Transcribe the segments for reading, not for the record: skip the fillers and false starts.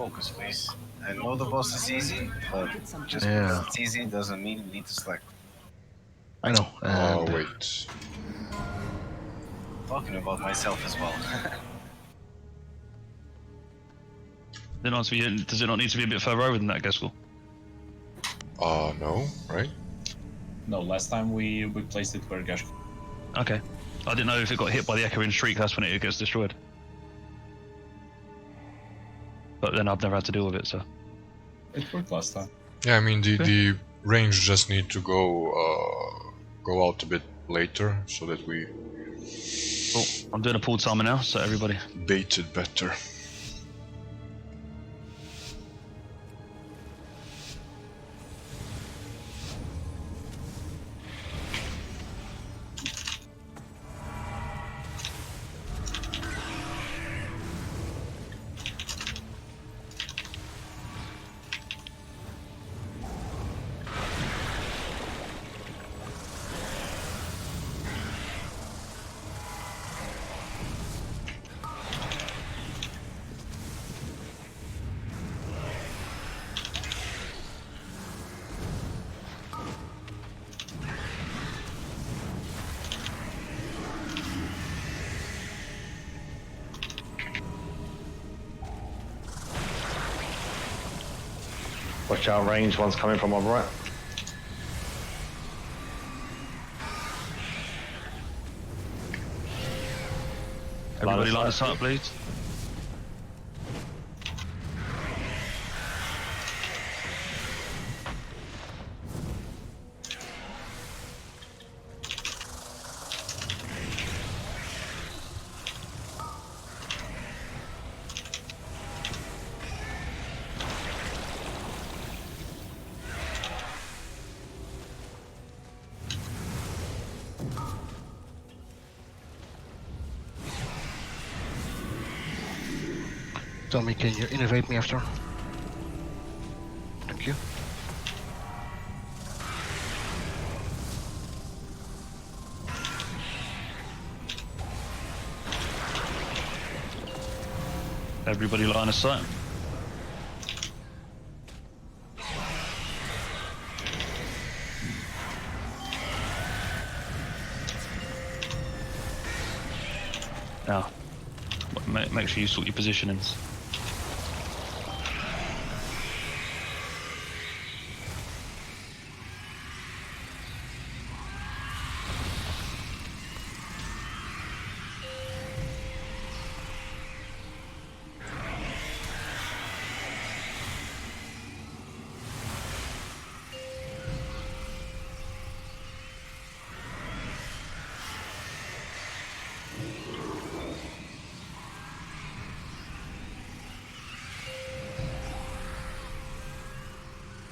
focus, please. I know the boss is easy, but just because it's easy doesn't mean we need to slack. I know. Oh, wait. Talking about myself as well. Does it not need to be a bit further over than that, Gaskell? No, right? No, last time we placed it where Gash. Okay. I didn't know if it got hit by the echoing streak, that's when it gets destroyed. But then I've never had to deal with it, so. It worked last time. Yeah, I mean the range just need to go out a bit later so that we Cool. I'm doing a pulled timer now, so everybody. bait it better. Watch out, range one's coming from our right. Everybody line of sight, please. Tommy, can you innovate me after? Thank you. Everybody line of sight. Now, make sure you sort your positionings.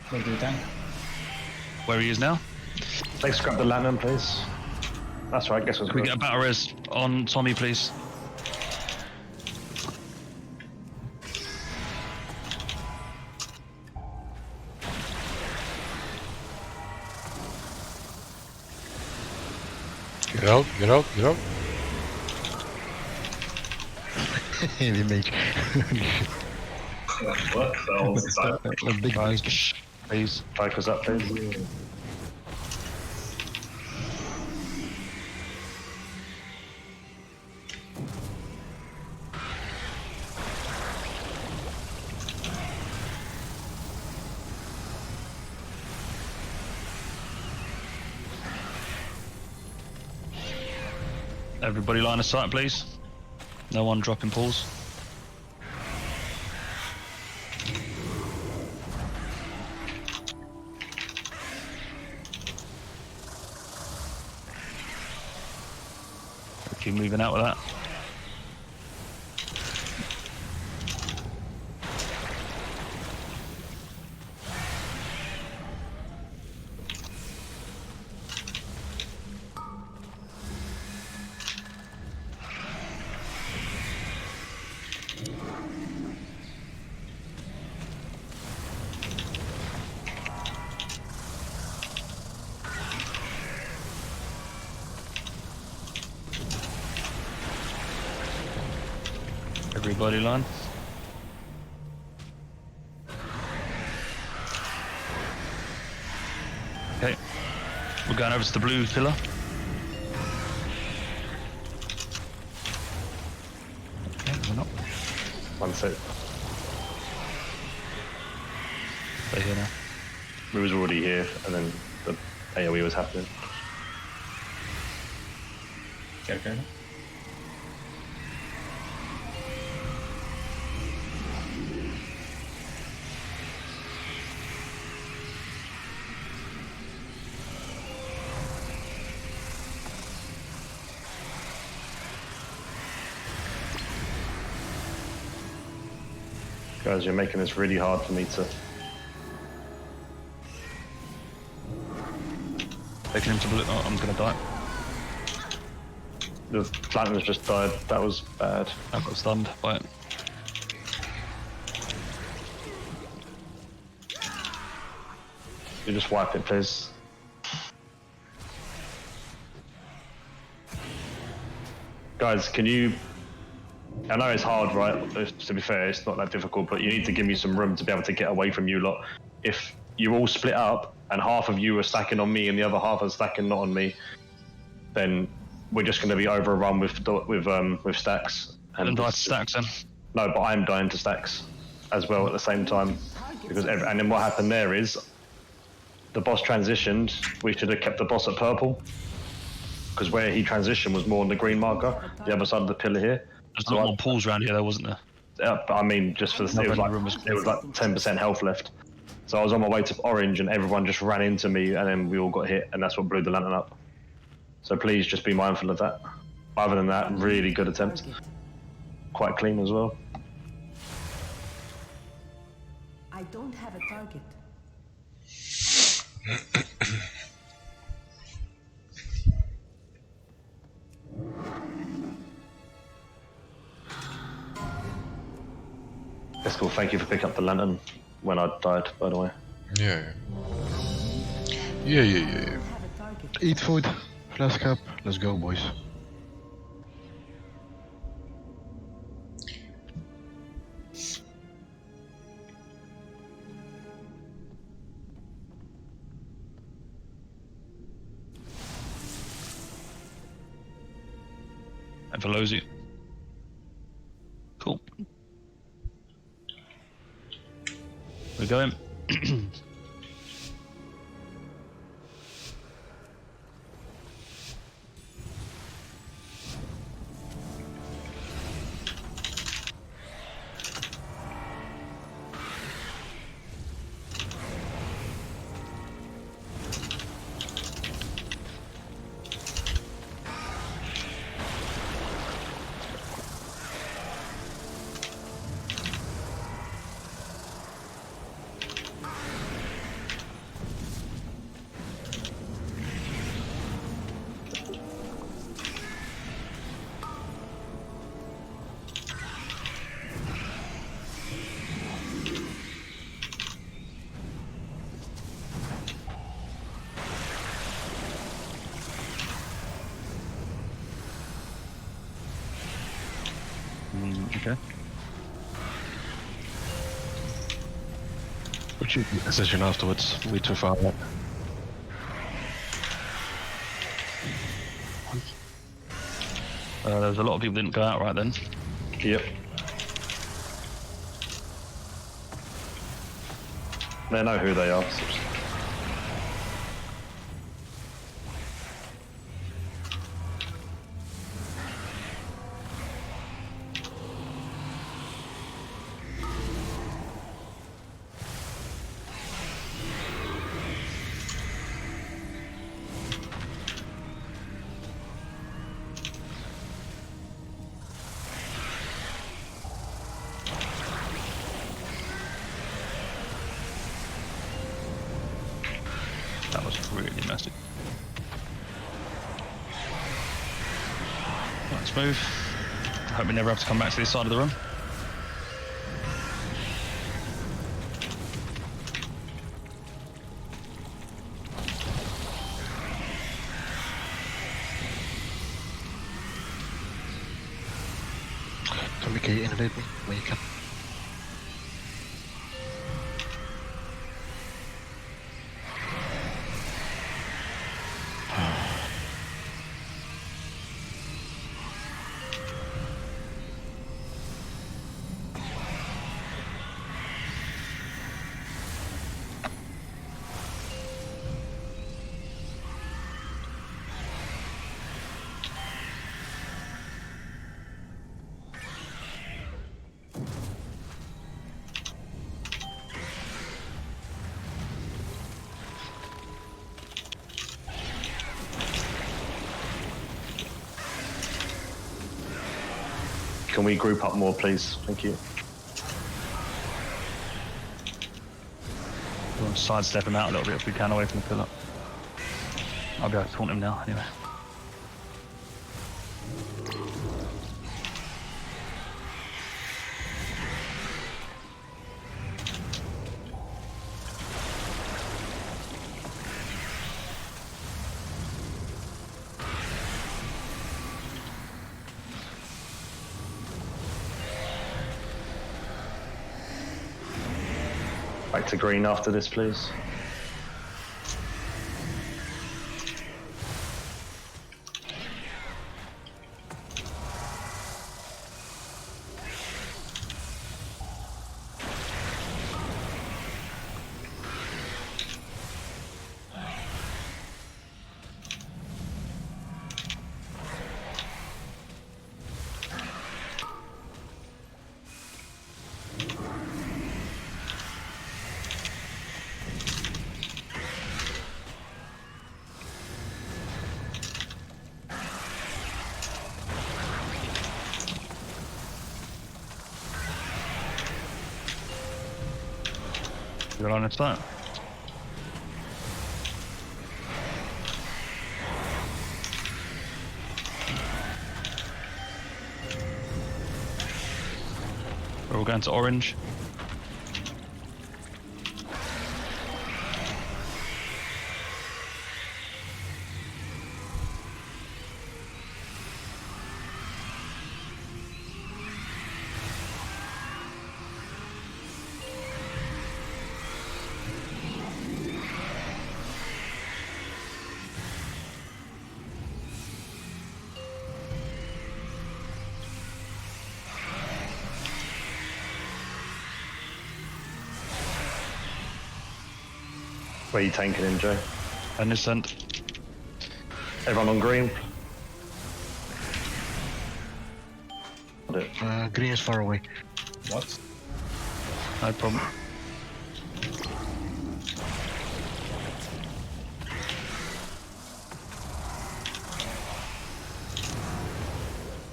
Where do you tank? Where he is now. Let's grab the lantern, please. That's right, guess what's Can we get a battle res on Tommy, please? Get out, get out, get out. Heavy mage. What the hell is that? A big mage. Please. Focus up, please. Everybody line of sight, please. No one dropping pulls. Keep moving out with that. Everybody line. Okay. We're going over to the blue pillar. Okay, we're not. One sec. Stay here now. We was already here, and then the AoE was happening. Care. Guys, you're making this really hard for me to... Taking him to blue. Oh, I'm gonna die. The Platinum's just died. That was bad. I got stunned by it. You just wipe it, please. Guys, can you... I know it's hard, right? To be fair, it's not that difficult, but you need to give me some room to be able to get away from you lot. If you all split up and half of you are stacking on me and the other half are stacking not on me, then we're just going to be overrun with stacks. And die to stacks then. No, but I'm dying to stacks as well at the same time. Because and then what happened there is the boss transitioned. We should have kept the boss at purple because where he transitioned was more on the green marker, the other side of the pillar here. There's a lot more pools around here, though, wasn't there? I mean, just for the it was like 10% health left. So I was on my way to orange, and everyone just ran into me, and then we all got hit, and that's what blew the lantern up. So please just be mindful of that. Other than that, really good attempt. Quite clean as well. I don't have a target. That's cool. Thank you for picking up the lantern when I died, by the way. Yeah. I have a target. Eat food, flask up, let's go, boys. And Velosi. Cool. We're going. Okay. But you make a decision afterwards. We too far up. There's a lot of people didn't go out right then. Yep. They know who they are. That was really messy. Right, smooth. Hope we never have to come back to this side of the room. Tommy, can you innovate me when you can? Can we group up more, please? Thank you. We'll sidestep him out a little bit if we can away from the pillar. I'll be able to taunt him now anyway. Back to green after this, please. Good on its that. We're all going to orange. Where are you tanking in, Joe? Innocent. Everyone on green? Green is far away. What? No problem.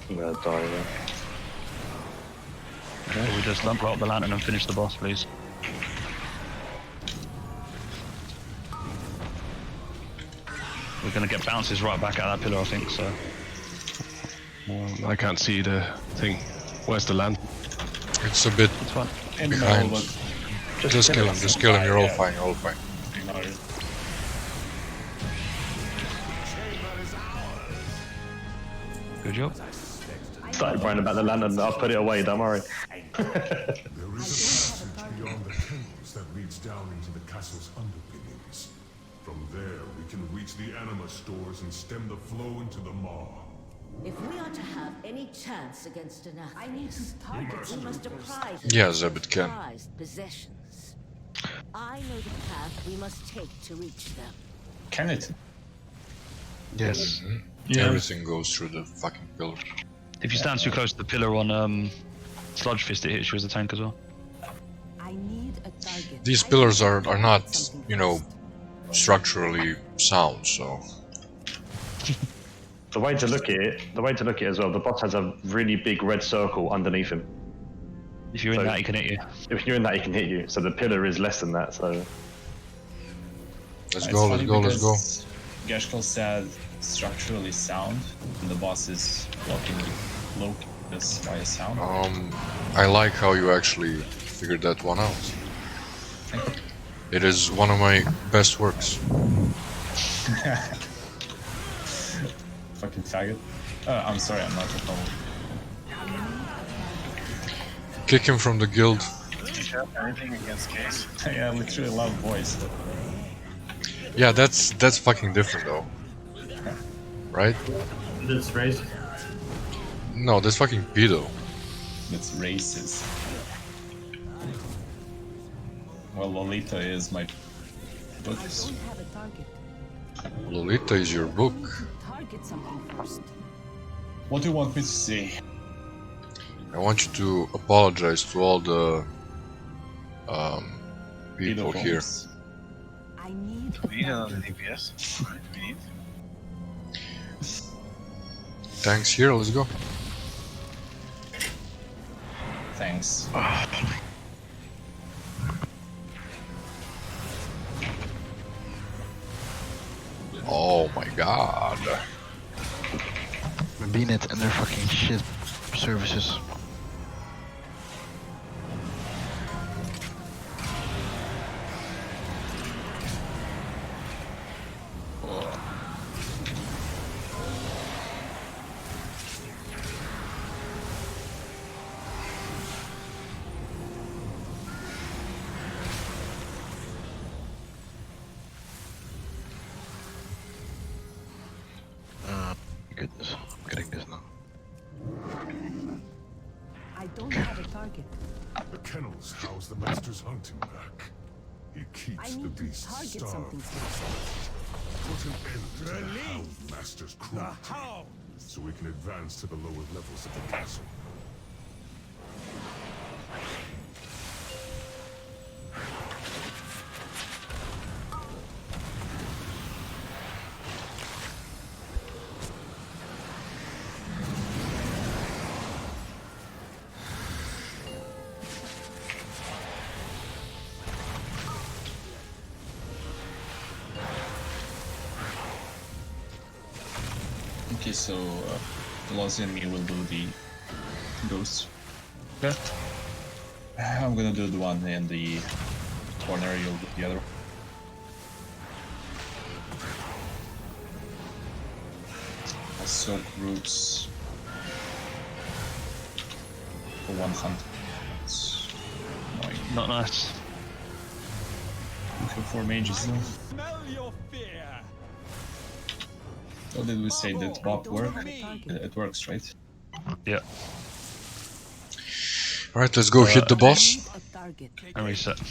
I'm gonna die there. Okay, we just lump up the lantern and finish the boss, please. We're going to get bounces right back at that pillar, I think, so. I can't see the thing. Where's the land? It's a bit It's fine. In the behind. middle, but Just kill him, you're all fine, you're all fine. ignore it. Good job. Started worrying about the lantern, I'll put it away, don't worry. There is a passage beyond the kennels that leads down into the castle's underpinnings. From there, we can reach the anima stores and stem the flow into the maw. If we are to have any chance against Nathria, I need to target. We must deprive Yeah, Zebit can. prized possessions. I know the path we must take to reach them. Can it? Yes. Everything goes through the fucking pillar. If you stand too close to the pillar on Sludge Fist, it hits you as a tank as well. I need a target. These pillars are not, you know, structurally sound, so The way to look at it as well, the boss has a really big red circle underneath him. If you're in So- that, he can hit you. If you're in that, he can hit you. So the pillar is less than that, so... let's go. Geshkel said structurally sound, and the boss is blocking Locus via sound. I like how you actually figured that one out. It is one of my best works. Fucking faggot. I'm sorry, I'm not a phone. Kick him from the guild. Do you have anything against Case? Yeah, I literally love voice. Yeah, that's fucking different though. Right? That's racist. No, that's fucking pedo. That's racist. Well, Lolita is my books. I have a target. Lolita is your book. Target something first. What do you want me to say? I want you to apologize to all the people Pedo here. phones. I need We need another DPS. Right? We need. Tanks here, let's go. Thanks. Oh my god. BNet and their fucking shit services. Goodness, I'm getting this now. I don't have a target. The kennels house the master's hunting pack. He keeps I the need to beasts target starved. something specific. Put an end to the Hound Master's cruelty, so we can advance to the lower levels of the castle. Okay, so Velocity and me will do the ghosts. Okay. I'm gonna do the one in the corner, you'll do the other. I'll soak roots for 1 hunt. It's annoying. Not nice. Looking for mages though. What did we say? Did Bob work? It works, right? Yeah. Alright, let's go hit the boss. A target. And reset.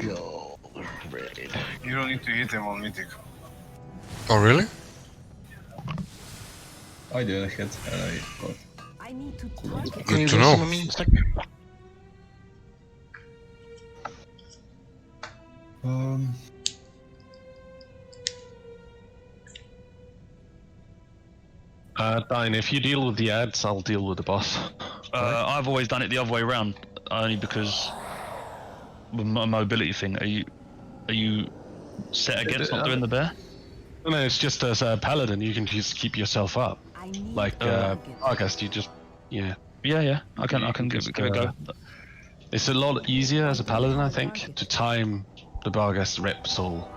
Go. Ready. You don't need to hit him on Mythic. Oh really? I did a hit and I got. I need to target. Good to know. Dine, if you deal with the ads, I'll deal with the boss. I've always done it the other way around, only because with my mobility thing. Are you set against not doing the bear? No, it's just as a paladin, you can just keep yourself up. I need Like, August, you just, yeah. Yeah. I can give it a go. It's a lot easier as a paladin, I think, to time the Barghest reps all.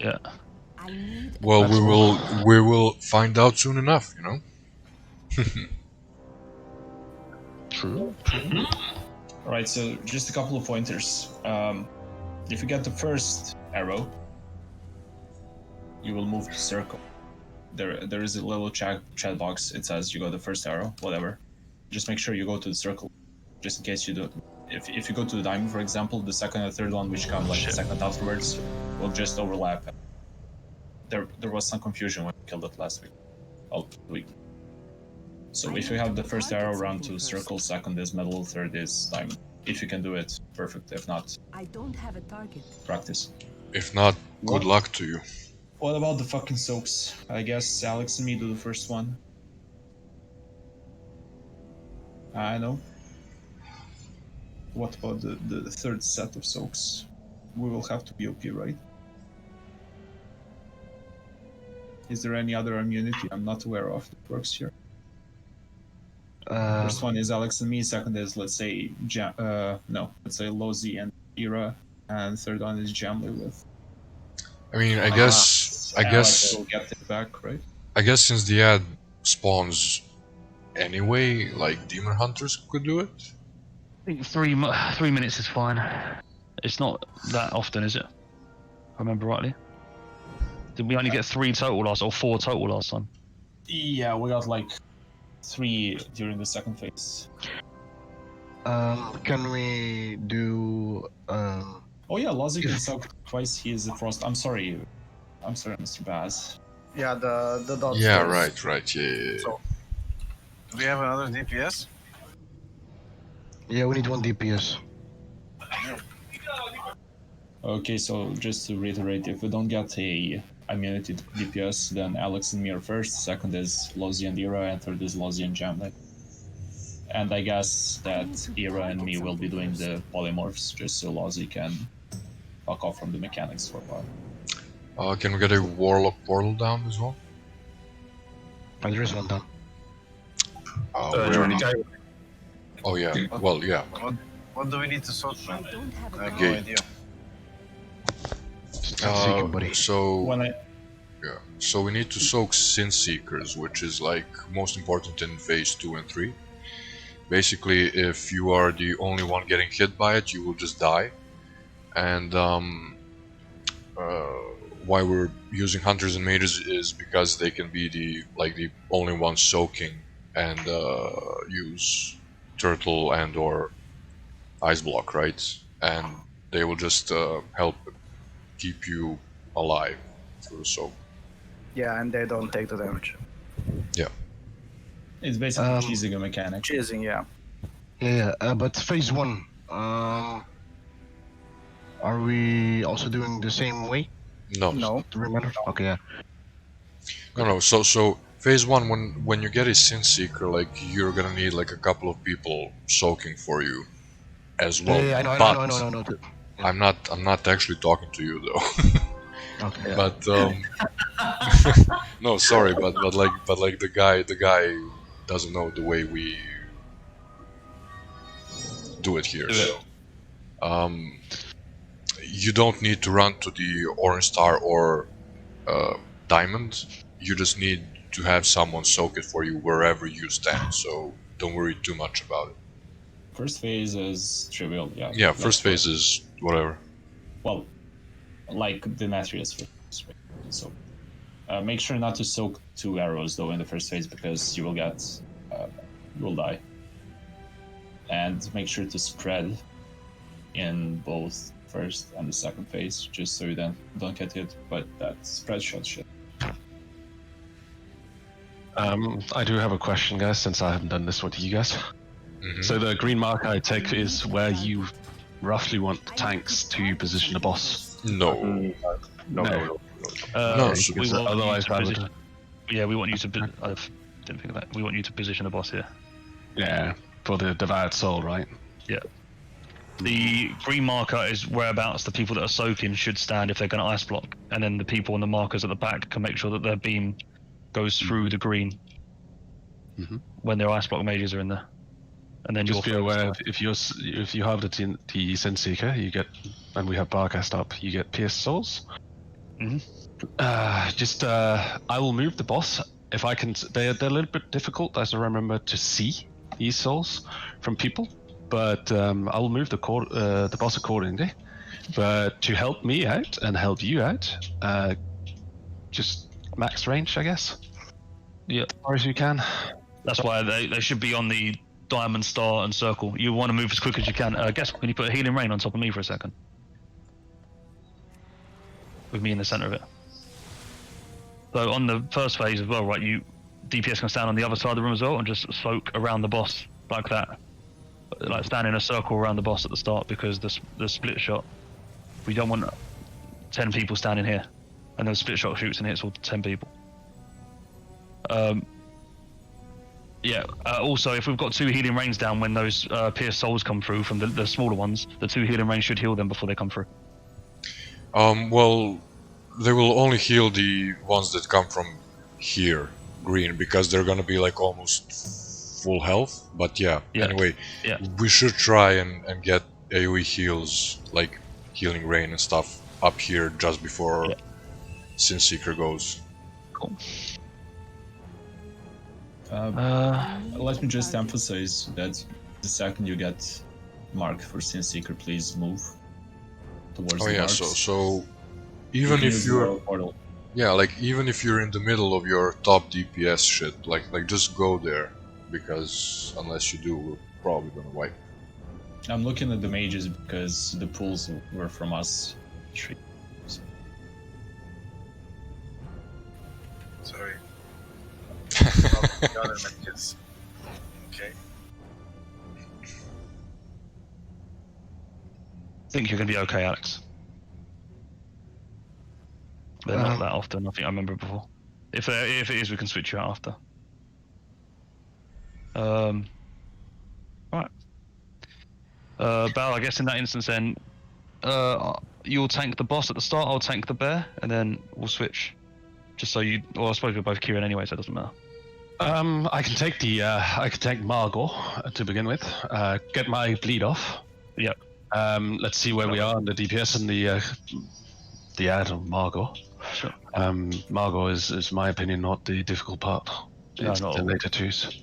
Yeah. I need Well, we will find out soon enough, you know. True. Alright, so just a couple of pointers. If you get the first arrow, you will move to circle. There is a little chat box. It says you got the first arrow, whatever. Just make sure you go to the circle, just in case you don't. If you go to the diamond, for example, the second and third one, which come like the second afterwards, will just overlap. There was some confusion when we killed it last week. So if you have the first arrow, run to circle, second is metal, third is diamond. If you can do it, perfect. If not, I don't have a target. practice. If not, good luck to you. What about the fucking soaks? I guess Alex and me do the first one. I know. What about the third set of soaks? We will have to be OP, right? Is there any other immunity I'm not aware of that works here? First one is Alex and me, second is, let's say, let's say Lozi and Ira, and third one is Jamley with... I mean, I guess Alex will get it back, right? I guess since the ad spawns anyway, like demon hunters could do it. I think 3 minutes is fine. It's not that often, is it? If I remember rightly. Did we only get 3 total last, or 4 total last time? Yeah, we got like 3 during the second phase. Can we do Oh yeah, Lozi can soak twice. He is the frost. I'm sorry, Mr. Baz. Yeah, the dot. Yeah, right, yeah. So, do we have another DPS? Yeah, we need 1 DPS. Okay, so just to reiterate, if we don't get a immunity DPS, then Alex and me are first, second is Lozi and Ira, and third is Lozi and Jamlet. And I guess that Era and me will be doing the polymorphs just so Lozzy can fuck off from the mechanics for a while. Can we get a Warlock portal down as well? And there is one down. Oh yeah, well yeah. What do we need to sort from? I have no Gate. idea. Seeker, buddy. So When I yeah, so we need to soak Sin Seekers, which is like most important in phase 2 and 3. Basically, if you are the only one getting hit by it, you will just die. And why we're using Hunters and Mages is because they can be the only ones soaking and use Turtle and or Ice Block, right? And they will just help keep you alive through the soak. Yeah, and they don't take the damage. Yeah. it's basically cheesing a mechanic. Cheesing, yeah. Yeah, but phase 1. Are we also doing the same way? No. No. Remember? Okay, yeah. No. So phase 1, when you get a Sin Seeker, like you're gonna need like a couple of people soaking for you as well. Yeah, I know, but I know. I'm not actually talking to you though. Okay. Yeah. But no, sorry, but like the guy doesn't know the way we do it here. So, you don't need to run to the Orange Star or Diamond. You just need to have someone soak it for you wherever you stand. So don't worry too much about it. First phase is trivial, yeah. Yeah, first phase is whatever. Well, like the Nathria's first phase. So make sure not to soak 2 arrows though in the first phase because you will die. And make sure to spread in both first and the second phase, just so you then don't get hit. But that spread shit. I do have a question, guys, since I haven't done this with you guys. Mhm. So the green mark I take is where you roughly want the tanks to position the boss. No. No. No, we want otherwise, you to I would- position, yeah, we want you to. I didn't think of that. We want you to position the boss here. Yeah, for the devoured soul, right? Yeah. The green marker is whereabouts the people that are soaking should stand if they're going to ice block, and then the people on the markers at the back can make sure that their beam goes through the green when their ice block mages are in there. And then Just be you're aware if you have the Sin Seeker, you get, and we have Barcast up, you get pierced souls. I will move the boss if I can. They're a little bit difficult, as I remember, to see these souls from people, but I will move the boss accordingly. But to help me out and help you out, just max range, I guess. Yeah, as far as you can. That's why they should be on the diamond, star, and circle. You want to move as quick as you can. Guess, can you put a healing rain on top of me for a second? With me in the center of it. So on the first phase as well, right? DPS can stand on the other side of the room as well and just soak around the boss like that, like stand in a circle around the boss at the start, because the split shot. We don't want 10 people standing here, and then split shot shoots and hits all 10 people. Also, if we've got 2 healing rains down when those pierced souls come through from the smaller ones, the 2 healing rains should heal them before they come through. Well, they will only heal the ones that come from here, green, because they're gonna be like almost full health. But anyway, we should try and get AoE heals, like healing rain and stuff, up here just before Sin Seeker goes. Cool. Let me just emphasize that the second you get marked for Sin Seeker, please move towards the marks. So even if you're even if you're in the middle of your top DPS shit, like just go there, because unless you do, we're probably gonna wipe. I'm looking at the mages because the pulls were from us. Sorry. The other matches. Okay. I think you're going to be okay, Alex. They're not that often. I think I remember before. If it is, we can switch you out after. Bal, I guess in that instance then, you'll tank the boss at the start, I'll tank the bear, and then we'll switch. Just so you, well, I suppose we're both Kieran anyway, so it doesn't matter. I can take I can take Margot to begin with. Get my bleed off. Yep. Let's see where we are on the DPS and the ad of Margot. Sure. Margot is, my opinion, not the difficult part. It's not the all. later twos.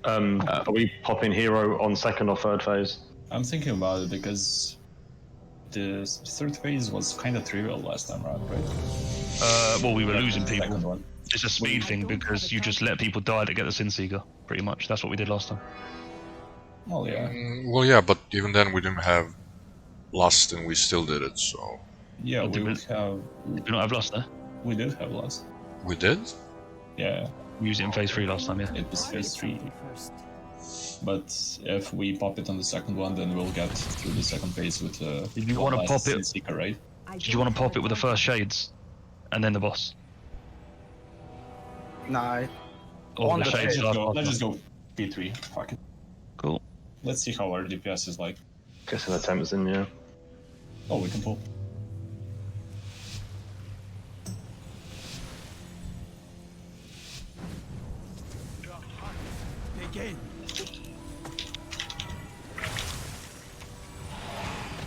Are we popping hero on second or third phase? I'm thinking about it because the third phase was kind of trivial last time around, right? Well, we were losing The second people. one. It's a speed thing because you just let people die to get the Sin Seeker, pretty much. That's what we did last time. Well, yeah. Well, yeah, but even then we didn't have Lust and we still did it, so... Yeah, Did we we- would have. Did we not have Lust there? We did have last. We did? Yeah, We used it in phase 3 last time, yeah. it was phase 3. But if we pop it on the second one, then we'll get through the second phase with Did you want to pop it? Seeker, right? Did you want to pop it with the first shades, and then the boss? Nah, Or On the the shades phase, last Let's time? just go P3. Fuck it. Cool. Let's see how our DPS is like. Guess an attempt's in, yeah. Oh, we can pull.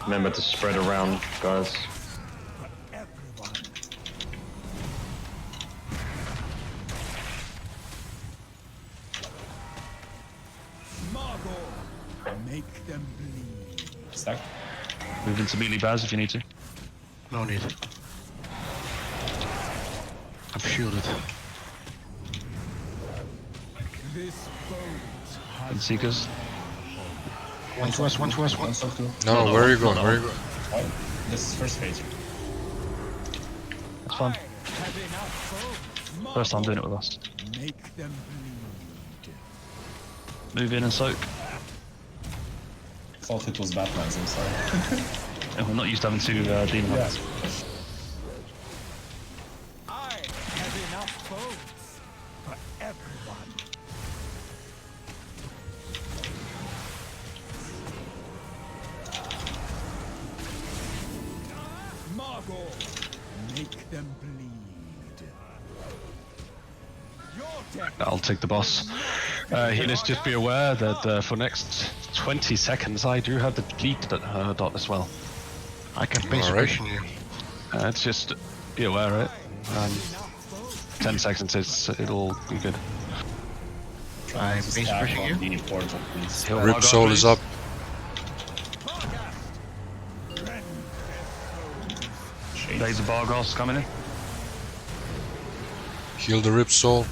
Remember to spread around, guys. Make them bleed. Stack. Move into melee Baz if you need to. No need. I'm shielded. This boat And Seekers. One to us, one to us, one. One stock two. No, where are you going? no. Where are you going? What? This is first phase. That's fine. have enough boats. First time doing it with us. Make them bleed. Move in and soak. Thought it was Batman's, I'm sorry. And we're not used to having two demon hunters. I have enough boats for everyone. Margot, make them bleed. Your death. I'll take the boss. Healers, just be aware that for next 20 seconds I do have the bleed dot as well. I can base Alright. pushing you. It's just be aware of it. 10 seconds, it'll be good. I'm base Stack pushing on you. the portal, please. Heal Rip Margot, Soul please. is up. Days of Bargos coming in. Heal the Rip Soul.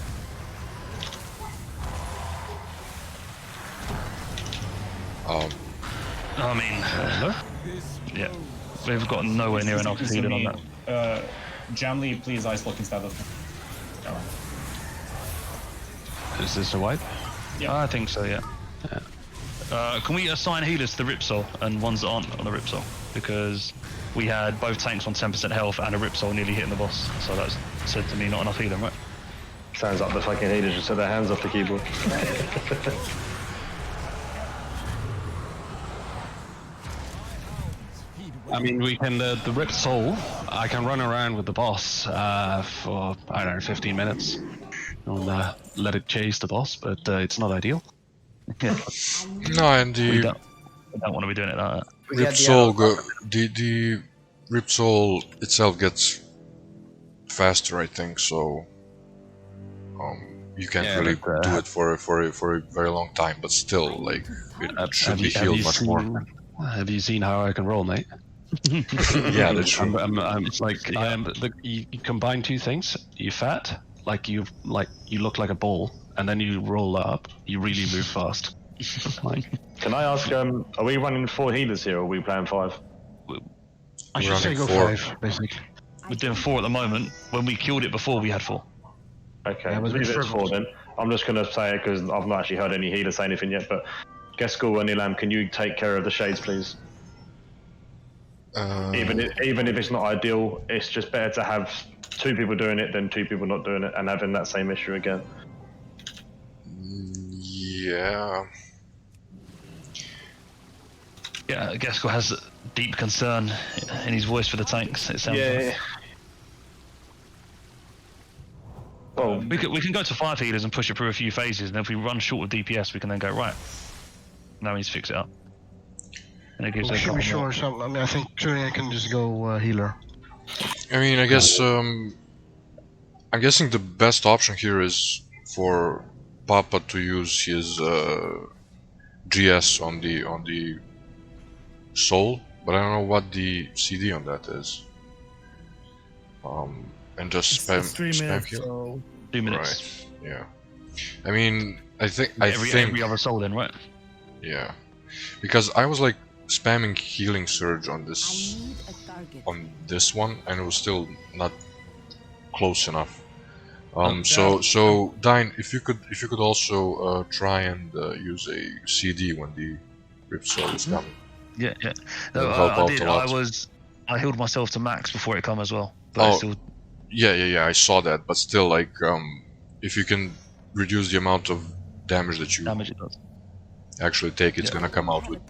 I mean, yeah. We've got nowhere near enough healing on that. Jamly, please ice block instead of. Is this a wipe? Yeah. I think so, yeah. Can we assign healers to the Rip Soul and ones that aren't on the Rip Soul? Because we had both tanks on 10% health and a Rip Soul nearly hitting the boss. So that's said to me not enough healing, right? Sounds like the fucking healers just took their hands off the keyboard. I mean, we can, the Ripped Soul, I can run around with the boss for, I don't know, 15 minutes. And let it chase the boss, but it's not ideal. No, and We the don't want to be doing it like that. Rip Soul the Rip Soul itself gets faster, I think. So you can't Yeah, really but, do it for a very long time. But still, like it should be have healed you much seen, more. Have you seen how I can roll, mate? Yeah, that's true. I'm like I am. You combine two things. You fat, like you look like a ball, and then you roll up. You really move fast. Like, Can I ask, are we running 4 healers here or are we playing 5? I should say Running go 4. 5, basically. We're doing 4 at the moment. When we killed it before, we had 4. Okay, Yeah, but leave it we as 4 then. I'm just going to say it because I've not actually heard any healers say anything yet, but Geskul and Nilam, can you take care of the shades, please? Even if it's not ideal, it's just better to have 2 people doing it than 2 people not doing it and having that same issue again. Yeah. Yeah, Gaskell has deep concern in his voice for the tanks. It sounds. Yeah. Well, we can go to 5 healers and push it through a few phases, and if we run short of DPS, we can then go right. Now we need to fix it up. And it gives We should be sure. So, I mean, I think Turian can just go healer. I mean, I guess I'm guessing the best option here is for Papa to use his GS on the soul, but I don't know what the CD on that is. And just spam heal. So 2 minutes. Right. Yeah. I mean, I think every other soul then, right? Yeah, because I was like spamming healing surge on this one, and it was still not close enough. So Dine, if you could also try and use a CD when the Rip Soul is coming. Yeah. That'll No, help I out did. a lot. I healed myself to max before it come as well. But still... Yeah. I saw that, but still, like, if you can reduce the amount of damage that you it does. actually take, it's gonna come out with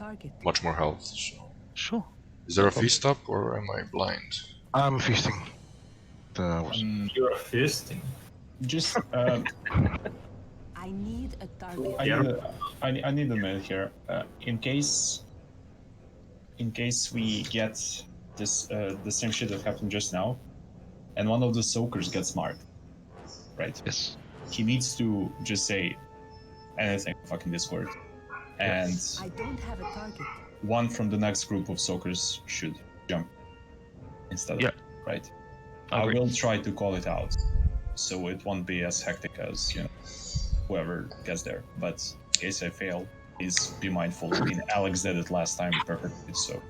much more health. So. Sure. Is there a feast up, or am I blind? I'm feasting. You're feasting. Just I need a target. I need a minute here. In case we get this the same shit that happened just now, and one of the soakers gets marked, right? Yes. He needs to just say anything, fucking Discord, and I don't have a target. one from the next group of soakers should jump instead of right. I will try to call it out, so it won't be as hectic as whoever gets there. But in case I fail, please be mindful. I mean, Alex did it last time perfectly, so.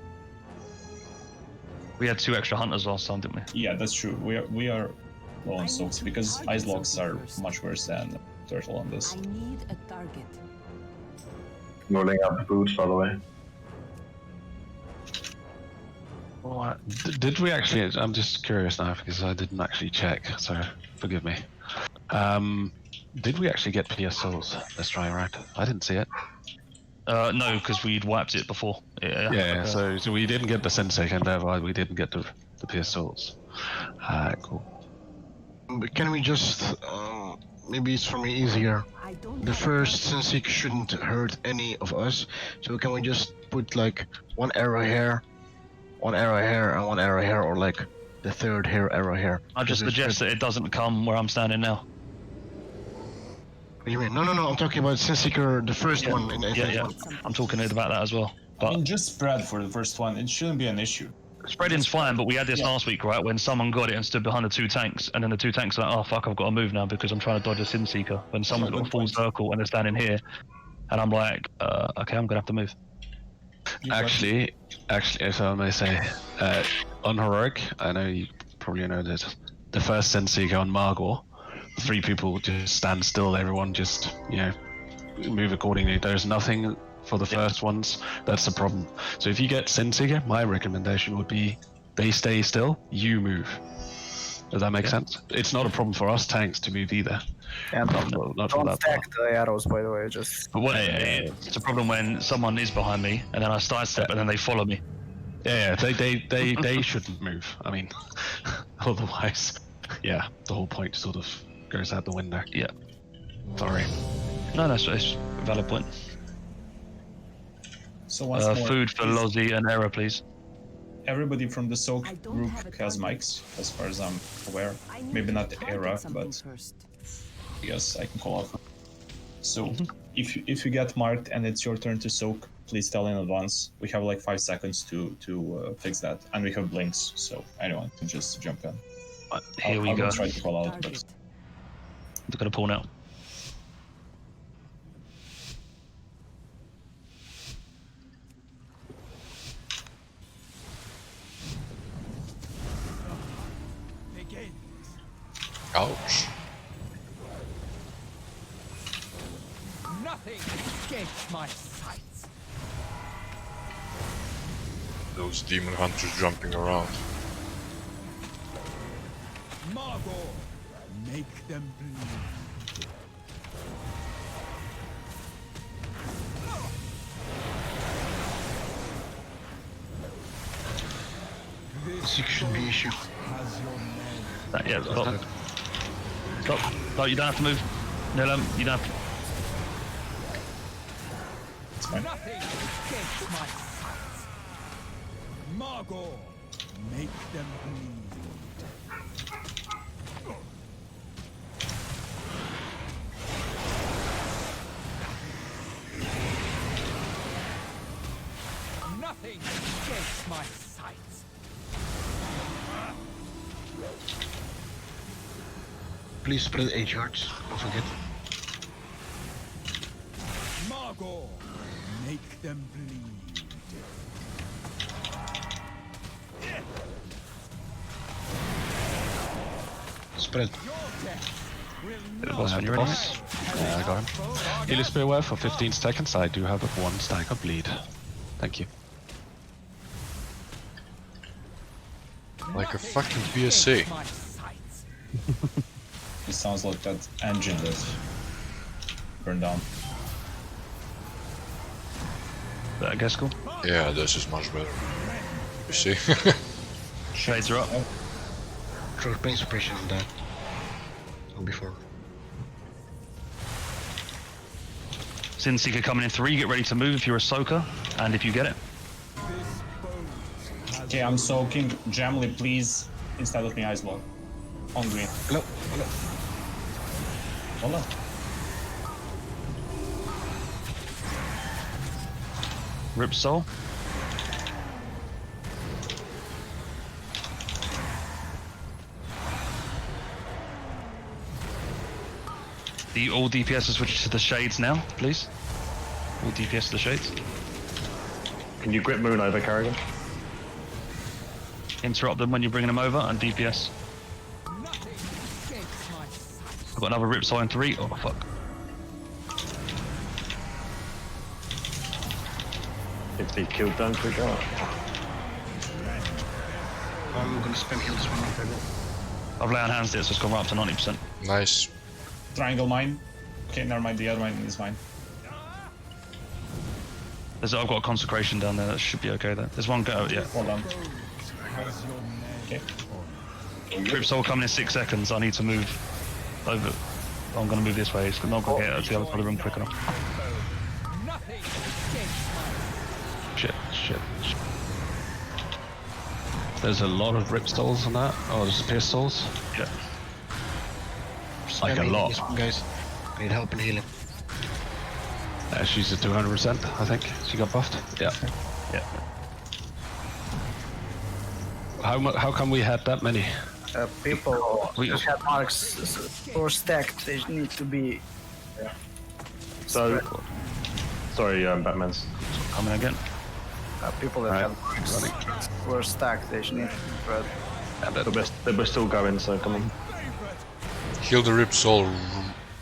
We had 2 extra hunters last time, didn't we? Yeah, that's true. We are low on soaks because ice logs are much worse than turtle on this. I need a target. Rolling out the boots, by the way. What? Did we actually? I'm just curious now because I didn't actually check, so forgive me. Did we actually get PS Souls this try around? I didn't see it. No, because we'd wiped it before. Yeah. So we didn't get the Sensei, and therefore we didn't get the PS Souls. Cool. Can we just maybe it's for me easier. The first Sensei shouldn't hurt any of us, so can we just put like one arrow here, and one arrow here, or like the third arrow here? I just suggest that it doesn't come where I'm standing now. What do you mean? No, I'm talking about Senseeker, the first one. Yeah. I'm talking about that as well. But I mean, just spread for the first one. It shouldn't be an issue. Spreading's fine, but we had this last week, right, when someone got it and stood behind the 2 tanks, and then the 2 tanks are like, oh fuck, I've got to move now because I'm trying to dodge a Sim Seeker. When someone's got a full circle and they're standing here, and I'm like, okay, I'm gonna have to move. Actually, if I may say, on Heroic, I know you probably know that the first Senseeker on Margor, 3 people just stand still, everyone just, move accordingly. There's nothing for the first ones that's the problem. So if you get Senseeker, my recommendation would be they stay still, you move. Does that make sense? It's not a problem for us tanks to move either. And not don't stack the arrows, by the way, just... But it's a problem when someone is behind me, and then I sidestep, and then they follow me. Yeah, they shouldn't move. I mean, otherwise, the whole point sort of goes out the window. Yeah. Sorry. No, that's a valid point. So once more, food for Lozzie and Era, please. Everybody from the Soak group has mics, as far as I'm aware. Maybe not the Era, but I guess I can call out. So if you get marked and it's your turn to Soak, please tell in advance. We have like 5 seconds to fix that, and we have blinks, so anyone can just jump in. Here we go. I'll try to call out, but They're gonna pull now. Ouch. Nothing escapes my sights. Those demon hunters jumping around. Margot, make them bleed. Seek should be issue. Yeah, stop. Stop. No, you don't have to move. Nilam, you don't have to. Nothing escapes my sight. Margot, make them bleed. Nothing escapes my sight. Please spread 8 yards. Don't forget. Margot, make them bleed. Spread. Boss when you're ready. Yeah, I got him. Healer Spearwear for 15 seconds. I do have 1 stack of bleed. Thank you. Like a fucking PSA. It sounds like that engine that burned down. I guess cool. Yeah, this is much better. You see? Shades are up. Throw pain suppression on that. Or before. Sin Seeker coming in 3. Get ready to move if you're a soaker, and if you get it. Okay, I'm soaking. Jamly, please, instead of me, ice block. On green. Hello. Hola. Rip Soul. The all DPS are switched to the shades now, please. All DPS to the shades. Can you grip Moon over, Carrigan? Interrupt them when you're bringing them over, and DPS. I've got another Rip Soul in 3. Oh fuck. If he killed them, quick out. I'm gonna spam heal this one. I've laid on hands it, so it's gone right up to 90%. Nice. Triangle mine. Okay, never mind. The other mine is mine. I've got a consecration down there. That should be okay there. There's one go. Yeah. Hold on. Okay. Rip Soul coming in 6 seconds. I need to move over. I'm gonna move this way. It's not gonna get out to the other side of the room quick enough. Shit. There's a lot of Rip Stalls on that. Oh, there's Pierce Stalls. Yeah. Like a lot. This one, guys. I need help in healing. She's at 200%, I think. She got buffed. Yeah. Yeah. How come we had that many? People who have marks or stacked, they need to be. So, sorry, Batman's coming again. People that have marks were stacked, they need to be spread. Yeah, we're still going, so come on. Kill the Rip Soul.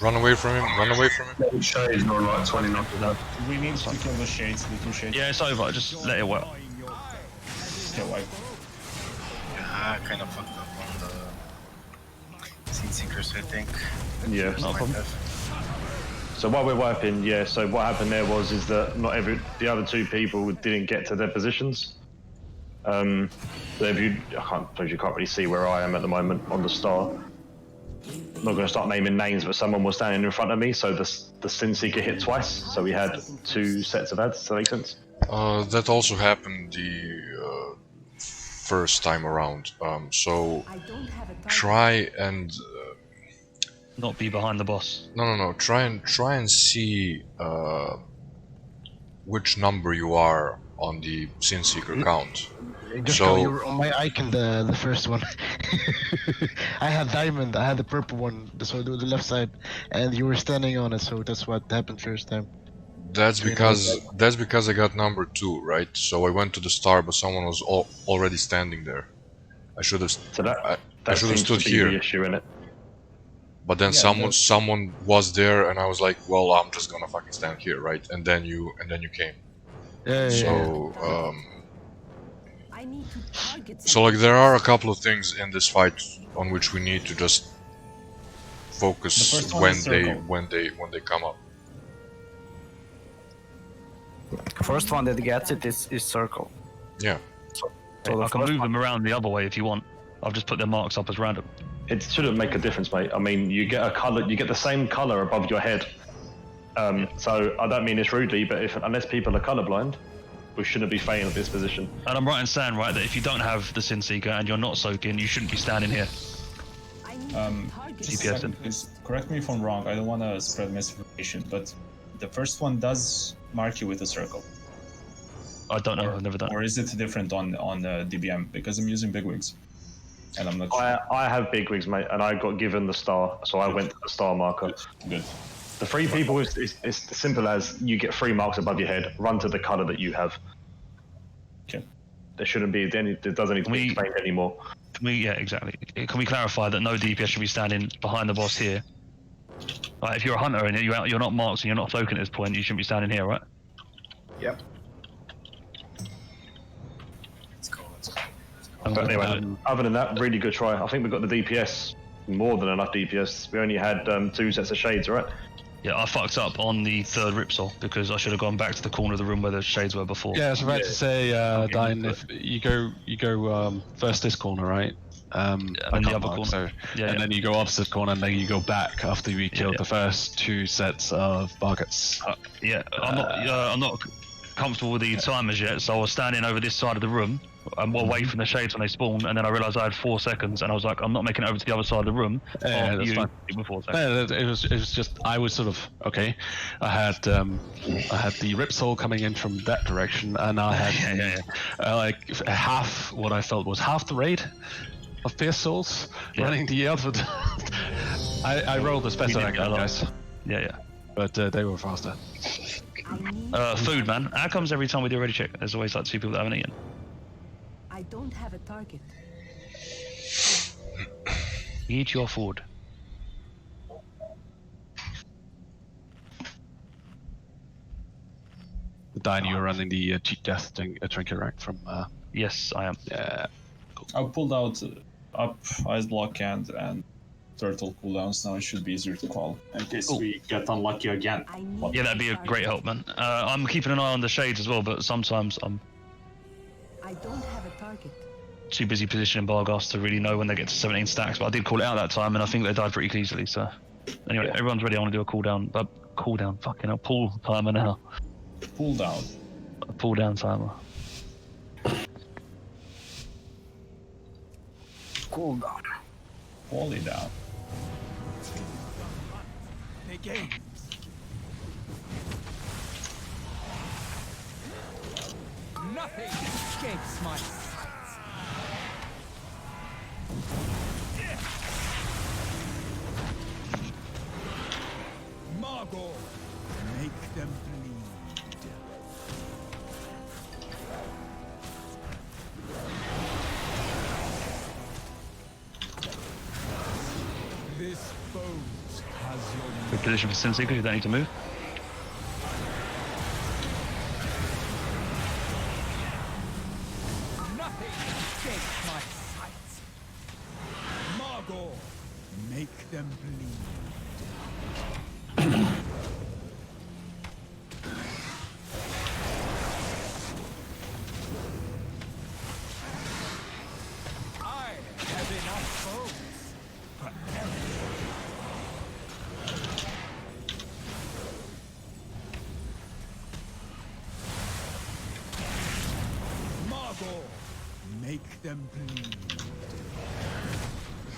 Run away from him. Run away from him. Shades are like 20 knocked out. We need to kill the shades, the 2 shades. Yeah, it's over. Just let it work. Okay, wipe. Yeah, I kind of fucked up on the Scene Seekers, I think. Yeah, not a problem. So while we're wiping, yeah, so what happened there is that the other 2 people didn't get to their positions. So if you can't really see where I am at the moment on the star. I'm not going to start naming names, but someone was standing in front of me, so the Sin Seeker hit twice, so we had 2 sets of ads. Does that make sense? That also happened the first time around. So try and not be behind the boss. No. Try and see which number you are on the Sin Seeker count. Just so you were on my icon, the first one. I had diamond, I had the purple one, so the left side, and you were standing on it, so that's what happened first time. That's because I got number 2, right? So I went to the star, but someone was already standing there. I should have. So I should have stood here. The issue in it. But then someone was there, and I was like, well, I'm just gonna fucking stand here, right? And then you came. So like there are a couple of things in this fight on which we need to just focus when they come up. First one that gets it is circle. Yeah. I can move them around the other way if you want. I've just put their marks up as random. It shouldn't make a difference, mate. I mean, you get a color, you get the same color above your head. So I don't mean this rudely, but unless people are colorblind, we shouldn't be fighting at this position. And I'm right in saying, right, that if you don't have the Sin Seeker and you're not soaking, you shouldn't be standing here. Please correct me if I'm wrong. I don't want to spread misinformation, but the first one does mark you with a circle. I don't know. I've never done. Or is it different on DBM? Because I'm using bigwigs, and I'm not sure. I have bigwigs, mate, and I got given the star, so I went to the star marker. Good. The 3 people is as simple as you get 3 marks above your head. Run to the color that you have. Okay. There shouldn't be any. There doesn't need to be explained anymore. Yeah, exactly. Can we clarify that no DPS should be standing behind the boss here? Like, if you're a hunter and you're not marked and you're not soaking at this point, you shouldn't be standing here, right? Yep. But anyway, other than that, really good try. I think we got the DPS, more than enough DPS. We only had 2 sets of shades, right? Yeah, I fucked up on the 3rd Ripsol because I should have gone back to the corner of the room where the shades were before. Yeah, I was about to say, Dine, if you go first this corner, right? And the other corner. So, then you go opposite corner, and then you go back after we killed the first 2 sets of buckets. I'm not comfortable with the timers yet, so I was standing over this side of the room. I'm away from the shades when they spawn, and then I realised I had 4 seconds, and I was like, I'm not making it over to the other side of the room. Yeah, that's fine. It was just I was sort of okay. I had the Ripsol coming in from that direction, and I had like half what I felt was half the raid of Pierce Souls running the other. I rolled as best I could, guys. Yeah. But they were faster. Food, man. How comes every time we do a ready check, there's always like 2 people that haven't eaten? I don't have a target. Eat your food. Dine, you're running the cheat death trinket, right? From yes, I am. Yeah. I pulled out up ice block and turtle cooldowns. Now it should be easier to call in case we get unlucky again. Yeah, that'd be a great help, man. I'm keeping an eye on the shades as well, but sometimes I'm I don't have a target. too busy positioning Barghast to really know when they get to 17 stacks, but I did call it out that time, and I think they died pretty easily, so... Anyway, everyone's ready. I want to do a cooldown. Fucking hell, pull timer now. Pull down. A pull down timer. Cool down. Pull it down. Begins. Nothing escapes my sights. Margot, make them bleed. This boat has your Good position for Sin Seeker, you don't need to move. nothing escapes my sights. Margot, make them bleed. I have enough foes for everyone. Margot, make them bleed.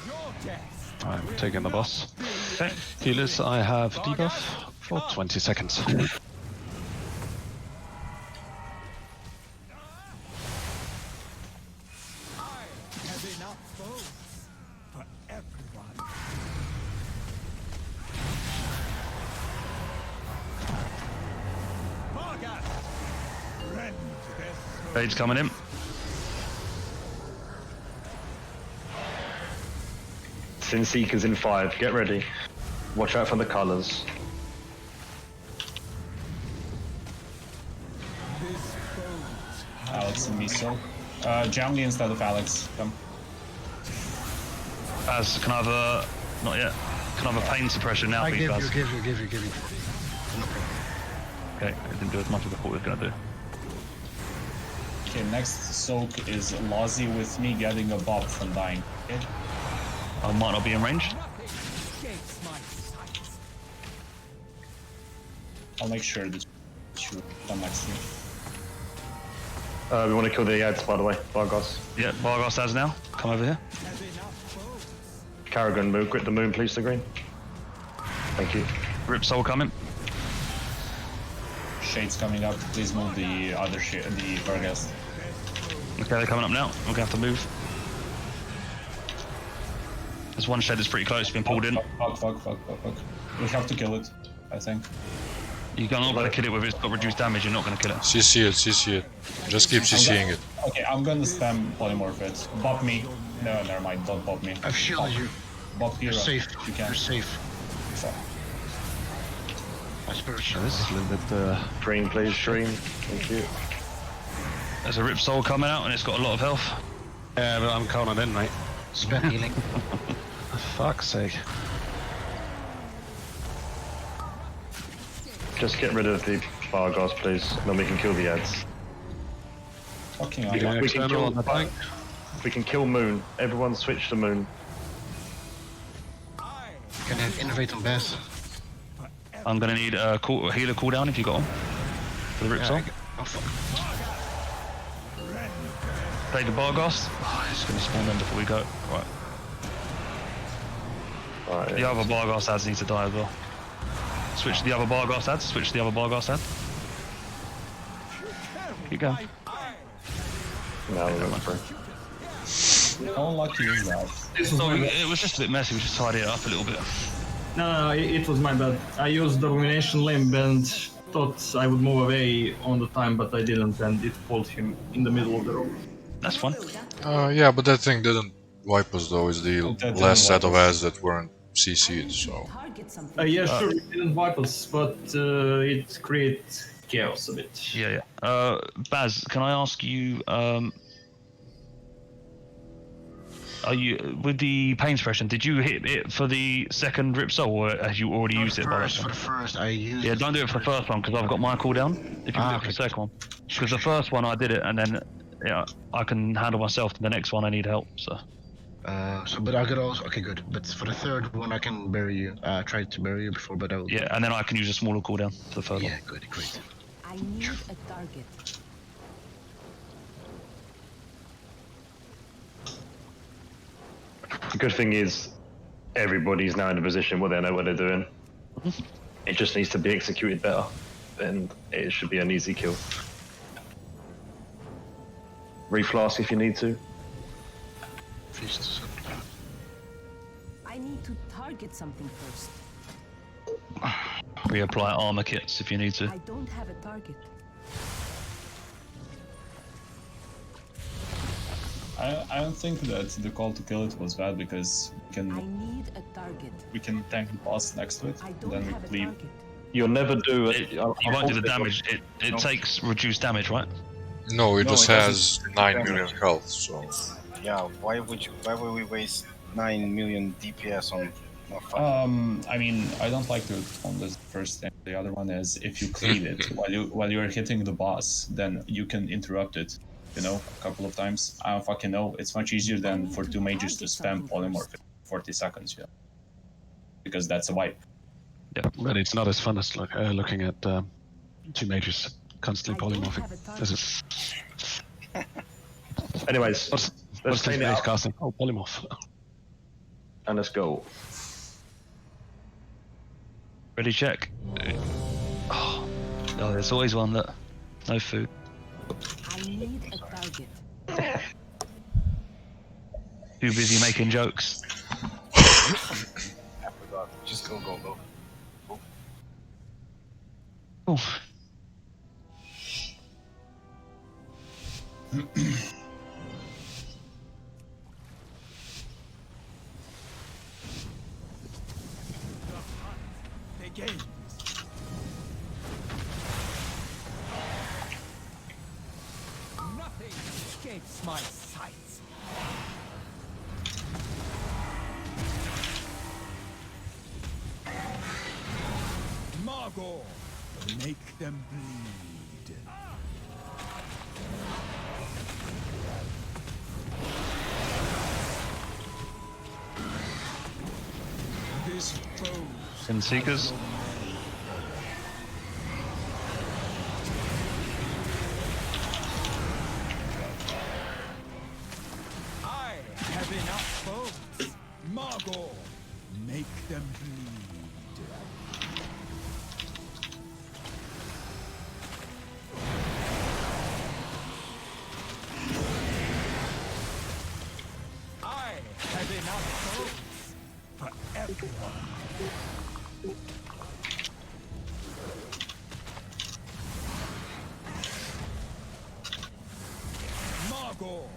Your death. I'm taking the boss. Okay. Healers, I have debuff for 20 seconds. I have enough foes for everyone. Margot, rend their souls. Raid's coming in. Sin Seekers in 5. Get ready. Watch out for the colours. Alex and Miso. Jamli instead of Alex. Come. As can I have a not yet. Can I have a pain suppression now, I please, give Baz? you. Okay, it didn't do as much as I thought it was gonna do. Okay, next soak is Lozzie with me getting a bob from dying. Okay. I might not be in range. Nothing escapes my sight. I'll make sure that you come next to me. We want to kill the ads, by the way, Vargas. Yeah, Vargas has now. Come over here. Carrigan, move, grip the moon, please, to green. Thank you. Rip Soul coming. Shade's coming up. Please move the other the Vargas. Okay, they're coming up now. We're gonna have to move. There's one shed that's pretty close, been pulled in. Fuck. We have to kill it, I think. You're not gonna kill it with it's got reduced damage, you're not gonna kill it. CC it. Just keep CCing it. Okay, I'm gonna spam polymorph it. Bop me. No, never mind, don't bop me. I've shielded you. Bop You're hero. safe. You can. You're safe. So, My spirit This is a little bit. Green, please, green. Thank you. There's a Rip Soul coming out and it's got a lot of health. Yeah, but I'm counting in, mate. spam healing. For fuck's sake. Just get rid of the Vargas, please, and then we can kill the ads. fucking You hell. can external on the bank. We can kill moon. Everyone switch to moon. Can I innovate on Bass? I'm gonna need a healer cooldown if you got one. For the Rip Soul. Oh fuck. Play the Vargas. Oh, it's gonna spawn them before we go. Right. Alright, The other Vargas ads need to die as well. Switch to the other Vargas ads. Switch to the other Vargas ads. Keep going. now we're going through. How unlucky is that? So it was just a bit messy. We just tidied it up a little bit. No, it was my bad. I used Domination Limb and thought I would move away on the time, but I didn't, and it pulled him in the middle of the road. That's fun. Yeah, but that thing didn't wipe us though. It's the last set of ads that weren't CC'd, so... Yeah, sure, it didn't wipe us, but it creates chaos a bit. Yeah. Baz, can I ask you, are you with the pain suppression? Did you hit it for the second Rip Soul, or have you already used it? For the first, I used. Yeah, don't do it for the first one because I've got my cooldown. If you do it for the second one, because the first one I did it, and then I can handle myself. The next one I need help. So. But I could also. Okay, good. But for the third one, I can bury you. I tried to bury you before, but I will. Yeah, and then I can use a smaller cooldown for the third one. Yeah, good, great. I need a target. The good thing is, everybody's now in a position where they know what they're doing. It just needs to be executed better, and it should be an easy kill. Reflask if you need to. I need to target something first. Reapply armor kits if you need to. I don't have a target. I don't think that the call to kill it was bad because I need a target. we can tank the boss next to it, I and don't then have a we leave. target. You'll never do it. You won't do the damage. It takes reduced damage, right? No, it No, just it has 9 million health, so... Yeah, why would we waste 9 million DPS on? No, fuck. I mean, I don't like to on this first thing. The other one is if you clean it while you're hitting the boss, then you can interrupt it. You know, a couple of times. I don't fucking know. It's much easier than for two mages to spam polymorph 40 seconds. Yeah, because that's a wipe. Yeah, but it's not as fun as looking at two mages constantly polymorphing. This is. Anyways, let's clean it up casting. Oh, polymorph. and let's go. Ready, check. Oh, there's always one that no food. I need a target. Too busy making jokes. I forgot. Just go. Oh. Begins. Nothing escapes my sight. Margot, make them bleed. Sin Seekers. I have enough bones. Margot, make them bleed. I have enough bones for everyone. Margot,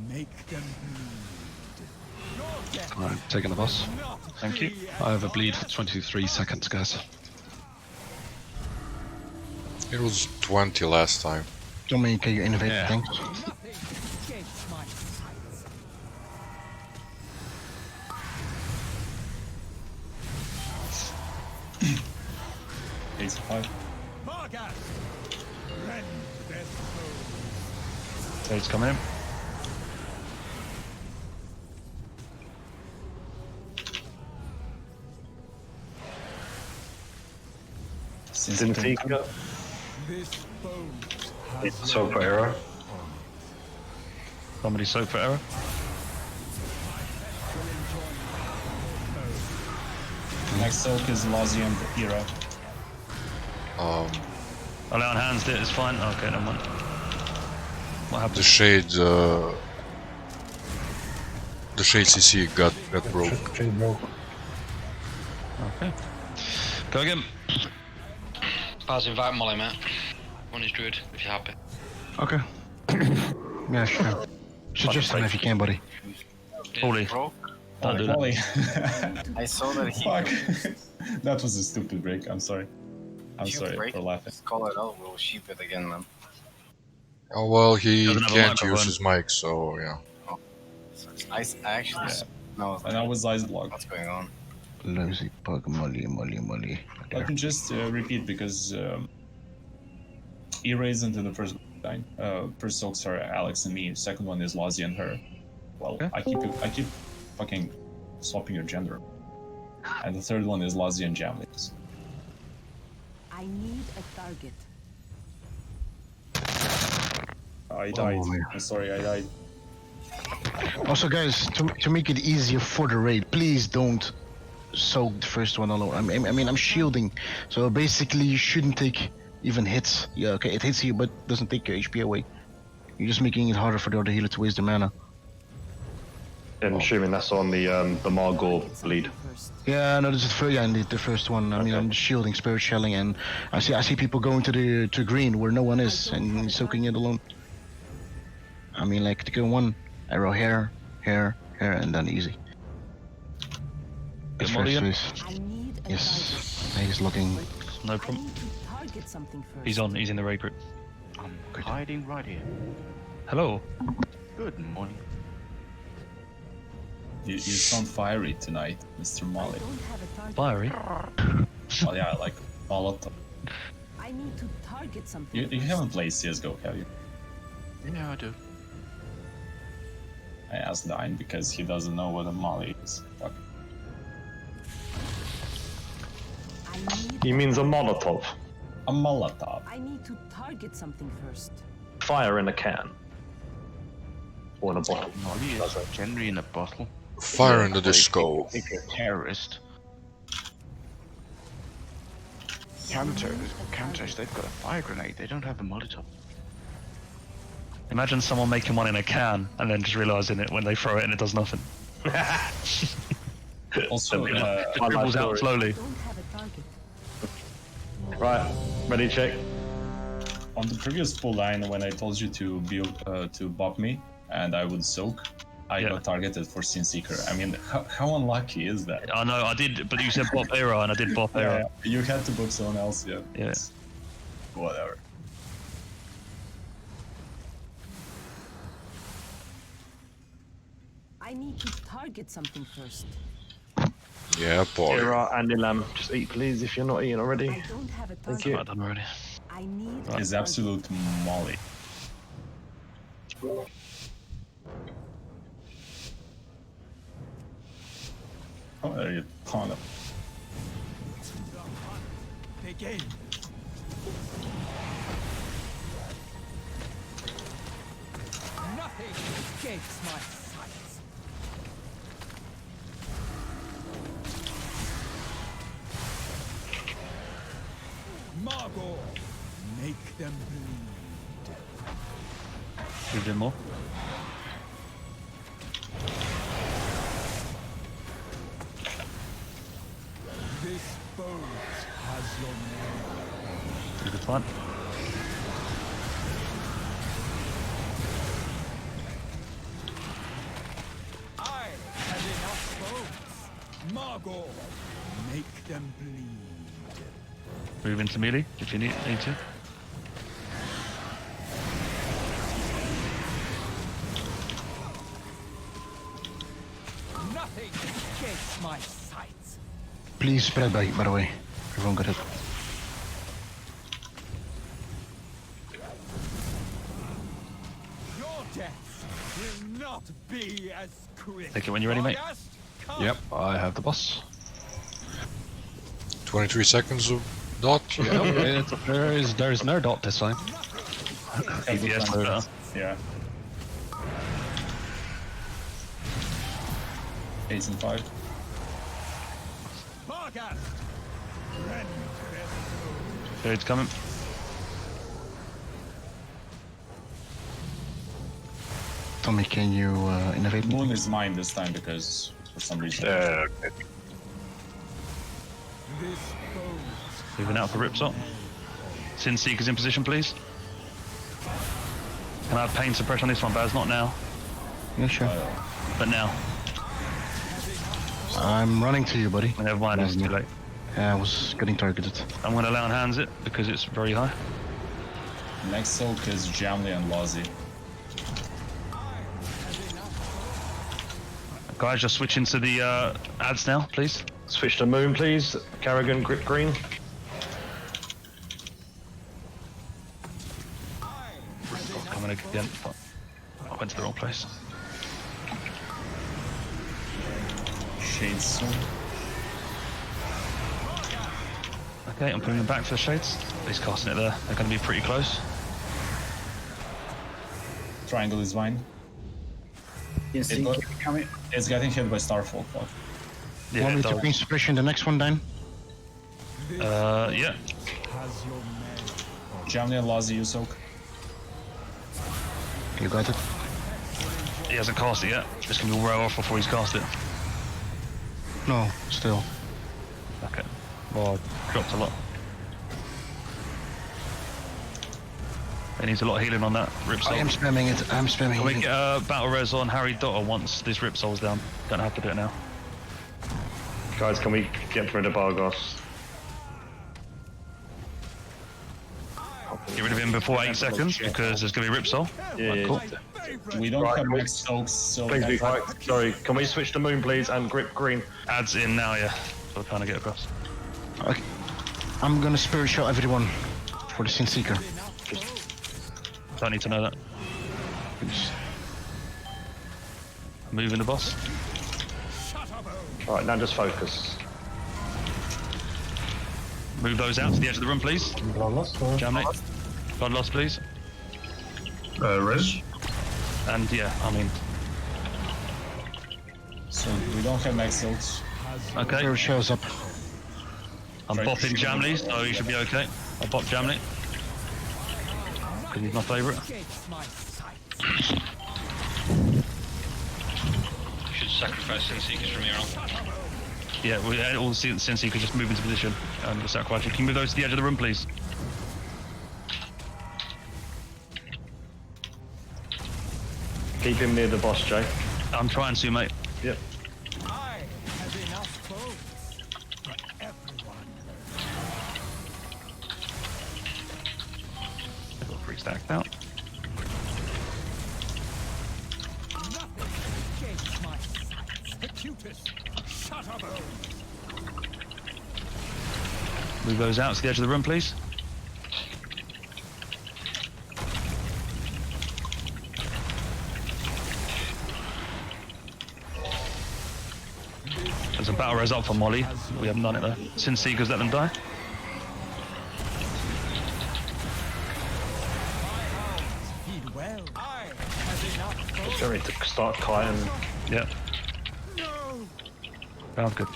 make them bleed. Your death Alright, taking the boss. will not Thank you. be I have a bleed for 23 seconds, guys. It was 20 last time. Dominic, can you innovate Yeah. things? Nothing escapes my sights. Ace 5. Vargas, rend their bones. Sage's coming in. Sin Seeker. This bone It's so for error. Somebody soak for error. Next soak is Lazian Hero. I lay on hands, it, it's fine. Okay, never mind. What happened? The shade CC got broke. Shade broke. Okay. Go again. Paz, invite Molly, mate. One is druid, if you're happy. Okay. Yeah, sure. Suggest him if you can, buddy. Holy. Don't do that. Holy. I saw that he Fuck. That was a stupid break. I'm sorry. I'm If you sorry break for it, laughing. just call it out. We'll sheep it again, man. Oh well, he Doesn't have a can't use microphone. his mic, so yeah. I actually know And I was eyes blocked. what's going on. Lazy bug, molly. Let me just repeat because E raised into the first line. First soaks are Alex and me. Second one is Lazi and her. Well, Okay. I keep fucking swapping your gender. And the third one is Lazi and Jamlix. I need a target. I died. man. I'm sorry, I died. Also, guys, to make it easier for the raid, please don't soak the first one alone. I mean, I'm shielding, so basically you shouldn't take even hits. Yeah, okay, it hits you, but doesn't take your HP away. You're just making it harder for the other healer to waste their mana. I'm assuming that's on the Margot bleed. Yeah, no, this is indeed the first one. I mean, I'm shielding, spirit shelling, and I see people going to green where no one is and soaking it alone. I mean, like to go one arrow here, and then easy. His Molly first in? phase. I need a target. Yes, he's looking. No I problem. need to target something first. He's on, he's in the raid group. I'm hiding right here. Hello. Good morning. You sound fiery tonight, Mr. Molly. Don't have a target. Fiery. Oh yeah, like Molotov. I need to target something. You haven't played CSGO, have you? Yeah, I do. I asked Dine because he doesn't know what a Molly is. Fuck. I need He means a Molotov. A Molotov. I need to target something first. Fire in a can. Or in a bottle. Molly is generally in a bottle. Fire in the If you- disco. If you're a terrorist. Counters, they've got a fire grenade. They don't have a Molotov. Imagine someone making one in a can and then just realizing it when they throw it and it does nothing. Also, It dribbles out slowly. Don't have a target. Right, ready, check. on the previous full line, when I told you to bop me and I would soak, I got targeted for Sin Seeker. I mean, how unlucky is that? I know, I did, but you said bop era and I did bop era. Yeah, you had to book someone else, yeah. Yeah. Whatever. I need to target something first. Yeah, boy. Era, Andy Lamb, just eat please if you're not eating already. I don't have a target. Thank you. Right, done already. I need Is absolute molly. Oh, there you ton of. again. Nothing escapes my sight. Margot, make them bleed. Move in more. This boat has your name. Good fun. I have enough boats. Margot, make them bleed. Move into melee if you need to. Nothing escapes my sights. Please spread by the way. Everyone got it. Your death will not be as quick. Take it when you're ready, mate. Yep, I have the boss. 23 seconds of dot. Yep, there is no dot this time. Yes, better. Yeah. 8 and 5. Shade's coming. Tommy, can you innovate? Moon is mine this time because for some reason. Moving out for Ripsop. Sin Seekers in position, please. Can I have pain suppression on this one, Baz? Not now. Yeah, sure. But now. I'm running to you, buddy. Never mind, it's too late. Yeah, I was getting targeted. I'm going to allow and hands it because it's very high. Next soak is Jamley and Lazi. Guys, just switch into the ads now, please. Switch to Moon, please. Carrigan, grip green. Coming again. I went to the wrong place. Shades soon. Okay, I'm putting them back for the Shades. He's casting it there. They're going to be pretty close. Triangle is mine. It's getting hit by Starfall. Yeah, Want me to bring suppression the next one, Dan? Yeah. Jamley and Lazi, you soak. You got it. He hasn't cast it yet. It's going to be well off before he's cast it. No, still. Okay. Well, I dropped a lot. He needs a lot of healing on that Ripsol. I am spamming it. I'm spamming Can we it. get battle res on Harry Dotter once this Ripsol's down? Don't have to do it now. Guys, can we get rid of Bargos? Get rid of him before 8 seconds because there's going to be Ripsol. Yeah, Cool. We don't have max soaks, so. Please be quiet. Sorry, can we switch to Moon, please, and grip green? Ads in now, yeah. So we're trying to get across. Okay. I'm gonna spirit shot everyone for the Sin Seeker. Don't need to know that. Moving the boss. Alright, now just focus. Move those out to the edge of the room, please. Jam it. Blood loss, please. Res? And yeah, I mean. So we don't have max soaks. Okay. Spirit shows up. I'm bopping Jamley, so he should be okay. I'll bop Jamley. Because he's my favourite. Should sacrifice Sin Seekers from here on. Yeah, we all the Sin Seekers just move into position and we'll sacrifice you. Can you move those to the edge of the room, please? Keep him near the boss, Jay. I'm trying to, mate. Yep. I have enough boats for everyone. I've got 3 stacked out. Nothing escapes my sight. Acutus, Shutterbow. Move those out to the edge of the room, please. There's a battle res up for Molly. We haven't done it though. Sin Seekers, let them die. did well. I has enough. Sure, need to start kiting. Yeah. Sounds good.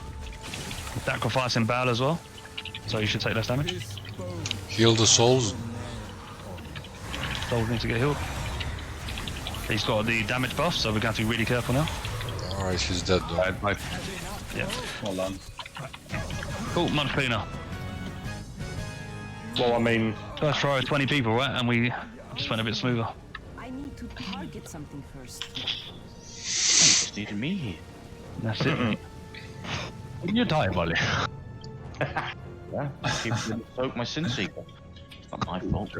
Sacrificing Baal as well, so you should take less damage. Heal the souls. Souls need to get healed. He's got the damage buff, so we're going to have to be really careful now. Alright, he's dead though. Yeah. Well done. Cool, much cleaner. Well, I mean, first try 20 people, right? And we just went a bit smoother. I need to target something first. Just needed me here. That's it. You die, Molly. Yeah, I keep soak my sin seeker. It's not my fault.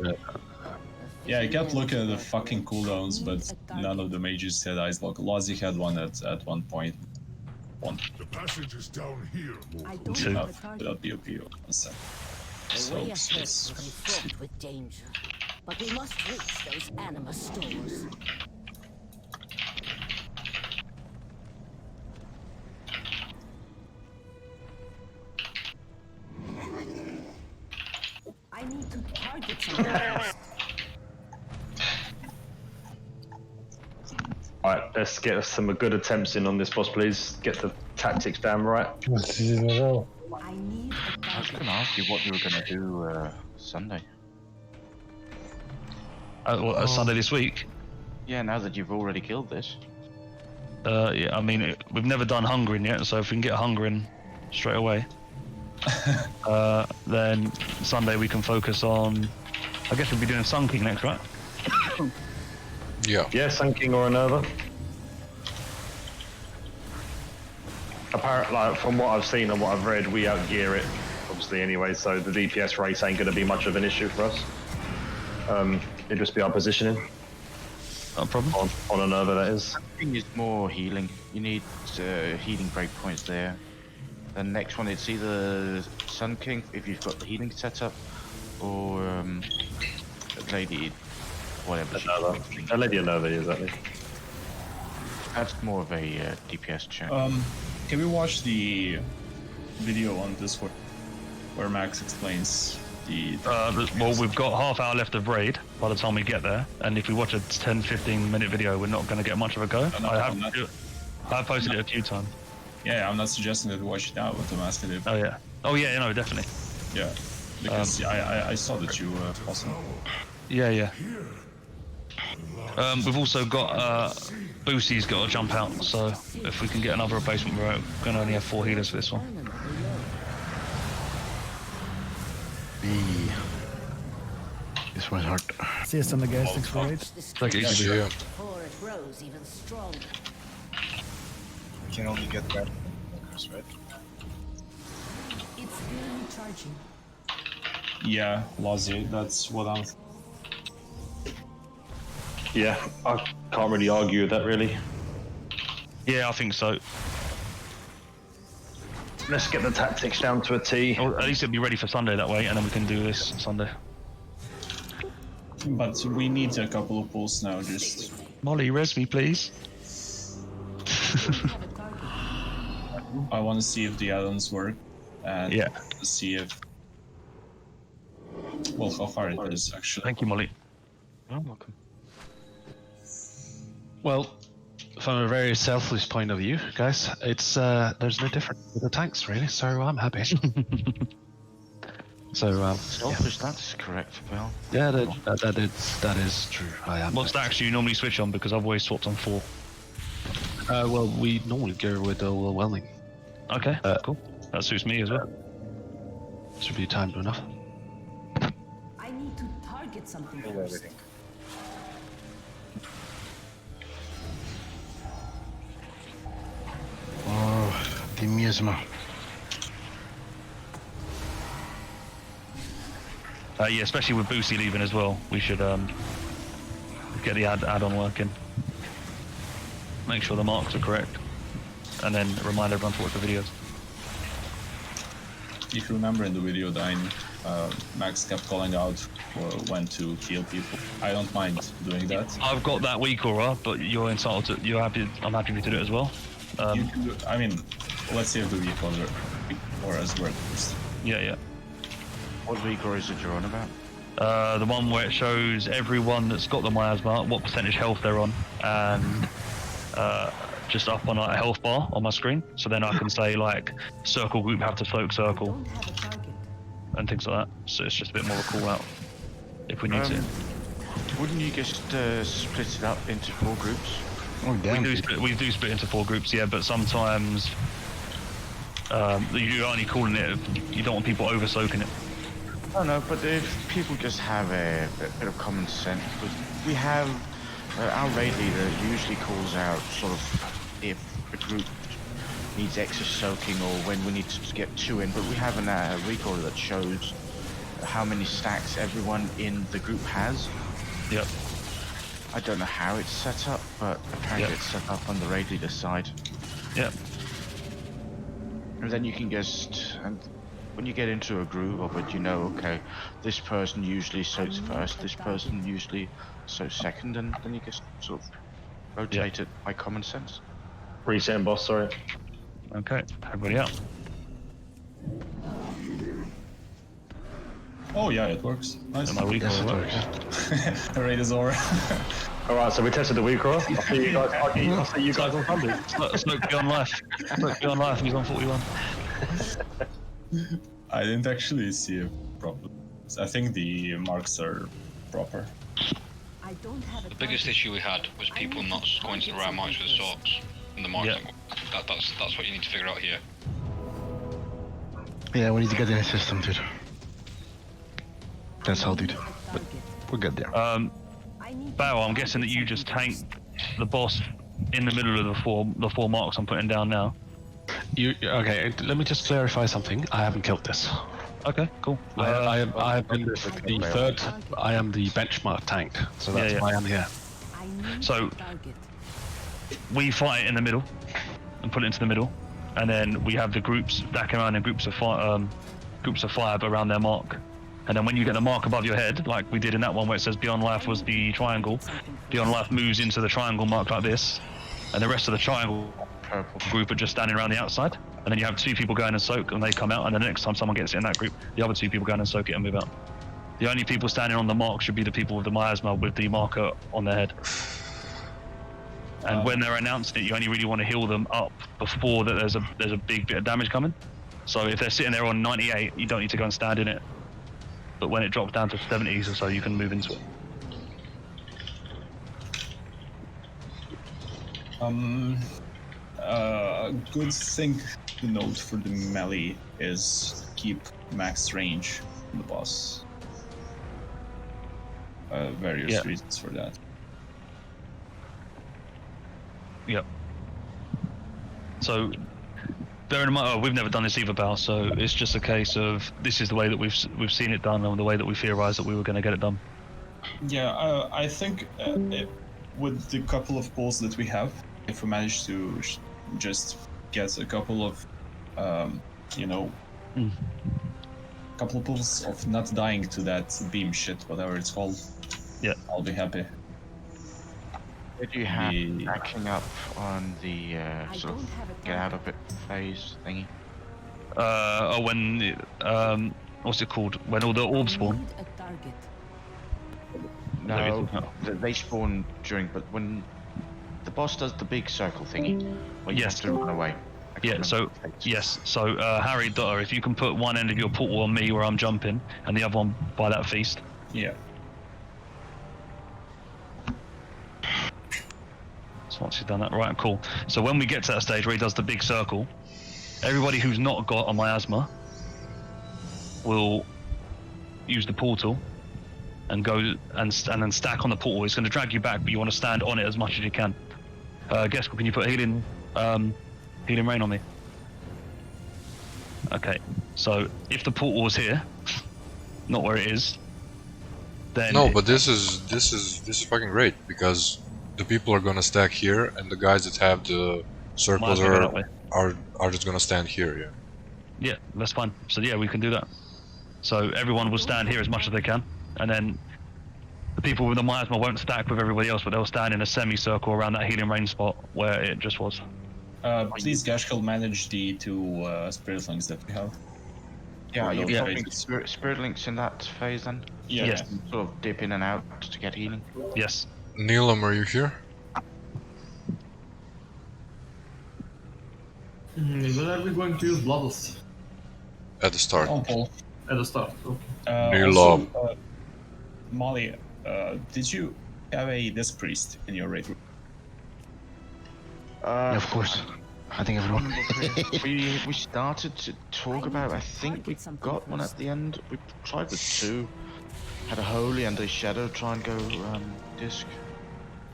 Yeah, I kept looking at the fucking cooldowns, but none of the mages had ice lock. Lozzie had one at one point. The passage is down here. I don't Two. have a target. Without POP. 1 second. The way ahead will be fraught with danger, but we must reach those anima stores. I need to target something first. alright, let's get some good attempts in on this boss, please. Get the tactics down right. I need a I was going to ask you what you were going to do Sunday. Sunday this week? Yeah, now that you've already killed this. Yeah, I mean, we've never done hungering yet, so if we can get hungering straight away, then Sunday we can focus on. I guess we'll be doing Sun King next, right? Yeah. Yeah, Sun King or another. Apparently, like, from what I've seen and what I've read, we outgear it, obviously, anyway, so the DPS race ain't going to be much of an issue for us. It'll just be our positioning. No problem. On another, that is. I think it's more healing. You need healing breakpoints there. The next one, it's either Sun King, if you've got the healing setup, or Lady, whatever. A Lady Another, exactly. That's more of a DPS check. Can we watch the video on Discord where Max explains the... well, we've got half hour left of raid by the time we get there, and if we watch a 10-15 minute video, we're not going to get much of a go. I've posted it a few times. Yeah, I'm not suggesting that we watch it now, but I'm asking if... Oh yeah, no, definitely. Yeah, because I saw that you posted. Yeah. We've also got Boosie's got to jump out, so if we can get another replacement, we're going to only have 4 healers for this one. This was hard. See you Sunday, guys. Thanks for raid. Take it easy. Yeah. Before it grows even stronger. We can only get that, right? It's barely charging. Yeah, Lazio, that's what I'm... Yeah, I can't really argue with that, really. Yeah, I think so. Let's get the tactics down to a T. Or at least it'll be ready for Sunday that way, and then we can do this Sunday. But we need a couple of pulls now, just... Molly, res me, please. I want to see if the add-ons work, and see if... Well, how hard it is, actually. Thank you, Molly. You're welcome. Well, from a very selfish point of view, guys, it's there's no difference with the tanks really, so I'm happy. So selfish, that's correct, Bill. Yeah, that is true. I am. What stacks do you normally switch on? Because I've always swapped on 4. Well, we normally go with overwhelming. Okay, cool. That suits me as well. Should be timed enough. I need to target something first. Oh, the miasma. Yeah, especially with Boosie leaving as well. We should get the add-on working. Make sure the marks are correct. And then remind everyone to watch the videos. If you remember in the video, Dine, Max kept calling out when to heal people. I don't mind doing that. I've got that weak aura, but you're entitled to. You're happy. I'm happy for you to do it as well. You can do, I mean, let's see if the weak auras work first. Yeah. What weak auras did you on about? The one where it shows everyone that's got the miasma, what percentage health they're on, and just up on a health bar on my screen. So then I can say like, circle group have to soak circle, and things like that. So it's just a bit more of a call out if we need to. Wouldn't you just split it up into 4 groups? Oh, damn. We do split into 4 groups, yeah, but sometimes you're only calling it if you don't want people over soaking it. Oh no, but if people just have a bit of common sense, because we have our raid leader usually calls out sort of if a group needs extra soaking or when we need to get 2 in, but we have a recorder that shows how many stacks everyone in the group has. Yep. I don't know how it's set up, but apparently it's set up on the raid leader side. Yep. And then you can just, and when you get into a groove of it, you know, okay, this person usually soaks first, this person usually soaks second, and then you just sort of rotate it by common sense. Reset boss, sorry. Okay, everybody out. Oh yeah, it works. Nice. My week works. Raid is over. Alright, so we tested the week, I'll see you guys. I'll see you guys on Sunday. Smoke beyond life. Smoke beyond life. He's on 41. I didn't actually see a problem. I think the marks are proper. The biggest issue we had was people not going to the right marks with socks in the marking. That's what you need to figure out here. Yeah, we need to get in a system, dude. That's how, dude. But we'll get there. Bao, I'm guessing that you just tanked the boss in the middle of the four marks I'm putting down now. Okay? Let me just clarify something. I haven't killed this. Okay, cool. I have been the 3rd. I am the benchmark tank, so that's why I'm here. So we fight in the middle and put it into the middle, and then we have the groups stacking around in groups of 5 around their mark. And then when you get the mark above your head, like we did in that one where it says Beyond Life was the triangle, Beyond Life moves into the triangle mark like this, and the rest of the triangle group are just standing around the outside. And then you have 2 people going and soak, and they come out, and the next time someone gets it in that group, the other 2 people go and soak it and move out. The only people standing on the mark should be the people with the miasma with the marker on their head. And when they're announcing it, you only really want to heal them up before that there's a big bit of damage coming. So if they're sitting there on 98, you don't need to go and stand in it. But when it drops down to 70s or so, you can move into it. A good thing to note for the melee is keep max range on the boss. Various reasons for that. Yep. So, bear in mind, we've never done this either, Bao, so it's just a case of this is the way that we've seen it done and the way that we theorized that we were going to get it done. Yeah, I think with the couple of pulls that we have, if we manage to just get a couple of, couple of pulls of not dying to that beam shit, whatever it's called, I'll be happy. Did you have backing up on the sort of get out of it phase thingy? What's it called? When all the orbs spawn? No, they spawn during, but when the boss does the big circle thingy, where you have to run away. So Harry Dotter, if you can put one end of your portal on me where I'm jumping, and the other one by that feast. Yeah. So once you've done that, right, cool. So when we get to that stage where he does the big circle, everybody who's not got a miasma will use the portal and go and then stack on the portal. It's going to drag you back, but you want to stand on it as much as you can. Geskel, can you put healing rain on me? Okay. So if the portal was here, not where it is, then no. But this is fucking great because the people are gonna stack here, and the guys that have the circles are just gonna stand here. Yeah, that's fine. So yeah, we can do that. So everyone will stand here as much as they can, and then the people with the miasma won't stack with everybody else, but they'll stand in a semicircle around that healing rain spot where it just was. Please, Gashkel, manage the 2 spiritlings that we have. Yeah, Or you're those popping phases. spirit links in that phase then? Yeah. Yes. Sort of dip in and out to get healing. Yes. Neelam, are you here? When are we going to use Bloodlust? At the start. Oh, Paul. At the start, okay. Neelam. Also, Molly, did you have a Disc Priest in your raid group? Yeah, of course. I think everyone. we started to talk about. I think we got one at the end. We tried with 2. Had a holy and a shadow try and go disc.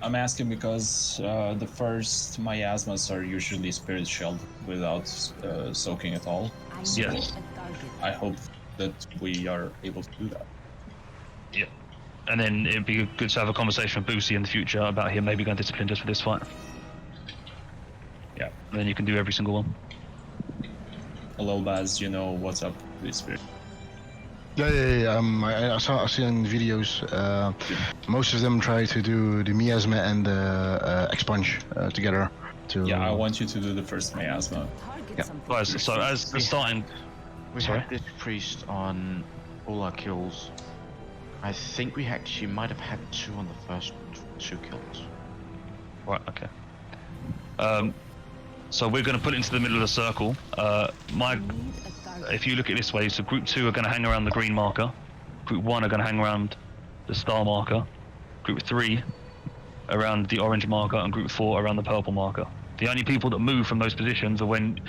I'm asking because the first miasmas are usually spirit shelled without soaking at all. So Yes. I hope that we are able to do that. Yeah. And then it'd be good to have a conversation with Boosie in the future about him maybe going discipline just for this fight. Yeah. And then you can do every single one. Hello, Baz. You know what's up with spirit? Yeah. I saw in videos. Most of them try to do the miasma and the expunge together. Yeah, I want you to do the first miasma. Yeah. Guys, so as the starting, We sorry. had this priest on all our kills. I think we actually might have had 2 on the first 2 kills. Right. Okay. So we're going to put it into the middle of the circle. If you look at it this way, so group 2 are going to hang around the green marker. Group 1 are going to hang around the star marker. Group 3 around the orange marker, and group 4 around the purple marker. The only people that move from those positions are when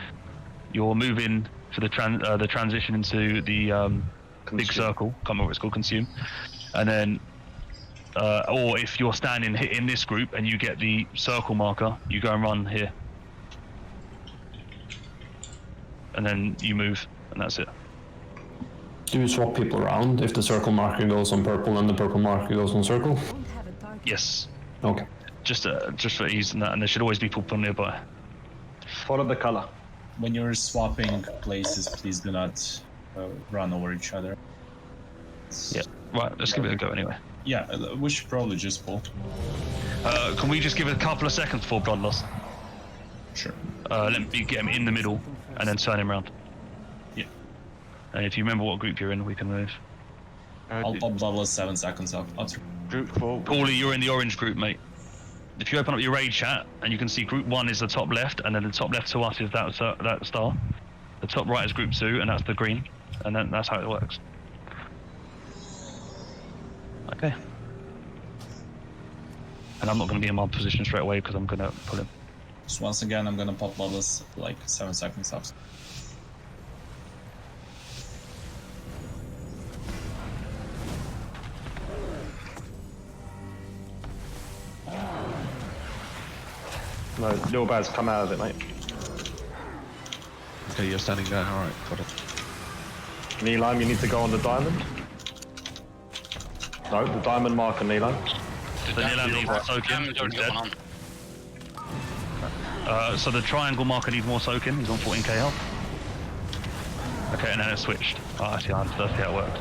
you're moving for the transition into the big circle. Can't remember what it's called, consume. And then, or if you're standing in this group and you get the circle marker, you go and run here. And then you move, and that's it. Do you swap people around if the circle marker goes on purple and the purple marker goes on circle? Yes. Okay. Just for ease and that, and there should always be people nearby. Follow the color. When you're swapping places, please do not run over each other. Yeah. Right. Let's give it a go anyway. Yeah, we should probably just pull. Can we just give it a couple of seconds before Bloodlust? Sure. Let me get him in the middle and then turn him around. Yeah. And if you remember what group you're in, we can move. I'll pop Bloodlust 7 seconds up. Group 4. Paulie, you're in the orange group, mate. If you open up your raid chat and you can see group 1 is the top left, and then the top left to us is that star. The top right is group 2, and that's the green, and then that's how it works. Okay. And I'm not going to be in my position straight away because I'm going to pull him. So once again, I'm gonna pop Bloodlust like 7 seconds up. No, little Baz, come out of it, mate. Okay, you're standing there. All right, got it. Neelam, you need to go on the diamond. No, the diamond marker, Neelam. The Neelam needs to soak in. He's dead. So the triangle marker needs more soaking. He's on 14k health. Okay, and then it switched. Oh, actually, that's how it worked.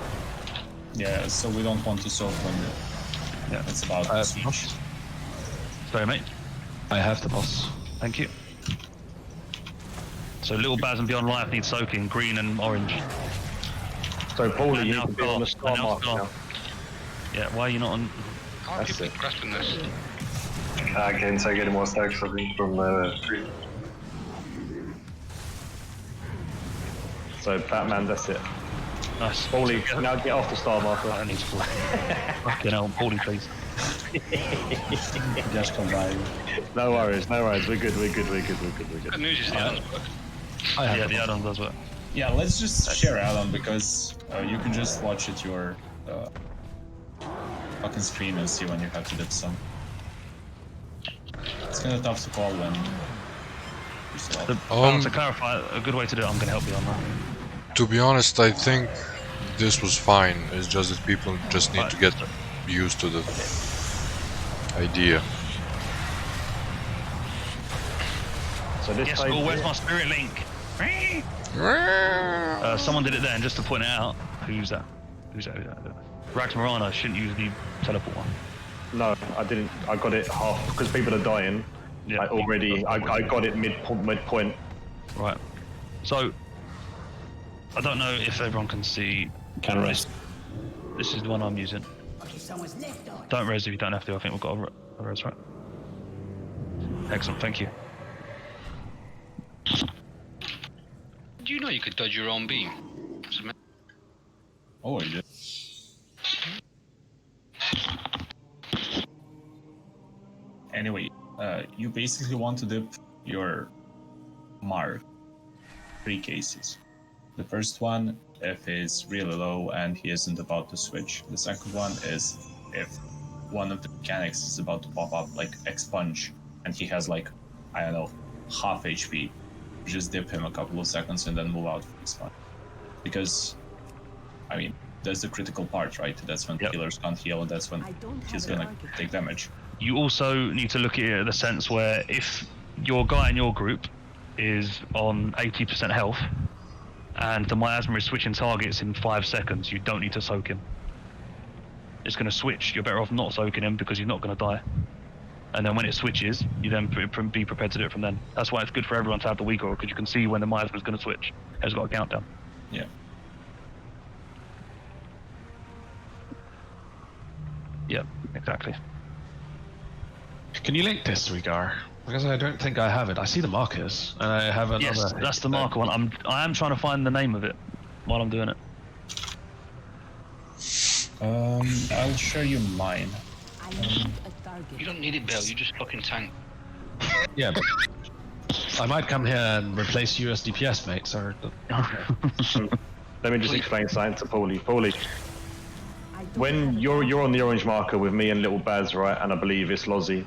Yeah, so we don't want to soak when it's about to switch. Sorry, mate. I have the boss. Thank you. So little Baz and Beyond Life need soaking, green and orange. So Paulie, you now need to be on the star, star and now marker star. now. Yeah, why are you not on? How are people grasping this? I can't take any more stacks, I think, from 3. So Batman, that's it. Nice. Paulie, now get off the star marker. I need to fall. Fucking hell, Paulie, please. Just come by. No worries, no worries. We're good. Good news is the add-ons work. Yeah, the add-on does work. Yeah, let's just share add-on because you can just watch it your fucking screen and see when you have to dip some. It's kind of tough to call when. To clarify, a good way to do it, I'm going to help you on that. To be honest, I think this was fine. It's just that people just need to get used to the idea. So this Yes, page well, where's here- my spirit link? Someone did it there, and just to point it out, who's that? Rax Morana shouldn't use the teleport one. No, I didn't. I got it half because people are dying. Yeah. I got it midpoint. Right. So, I don't know if everyone can see. Can res. This is the one I'm using. Don't res if you don't have to. I think we've got a res, right? Excellent, thank you. Do you know you could dodge your own beam? Oh, you did. Anyway, you basically want to dip your mark 3 cases. The first one, if it's really low and he isn't about to switch. The second one is if one of the mechanics is about to pop up, like expunge, and he has like, I don't know, half HP. Just dip him a couple of seconds and then move out of expunge. Because, I mean, that's the critical part, right? That's when healers can't heal, and that's when he's gonna take damage. You also need to look at it in the sense where if your guy in your group is on 80% health and the miasma is switching targets in 5 seconds, you don't need to soak him. It's going to switch. You're better off not soaking him because he's not going to die. And then when it switches, you then be prepared to do it from then. That's why it's good for everyone to have the weak aura, because you can see when the miasma is going to switch. It's got a countdown. Yeah. Yep, exactly. Can you link this, Rigar? Because I don't think I have it. I see the markers, and I have another. Yes, that's the marker one. I am trying to find the name of it while I'm doing it. I'll show you mine. You don't need it, Bill. You just fucking tank. Yeah, but I might come here and replace you as DPS, mate. So. Let me just explain something to Paulie. Paulie, when you're on the orange marker with me and Little Baz, right, and I believe it's Lozzie.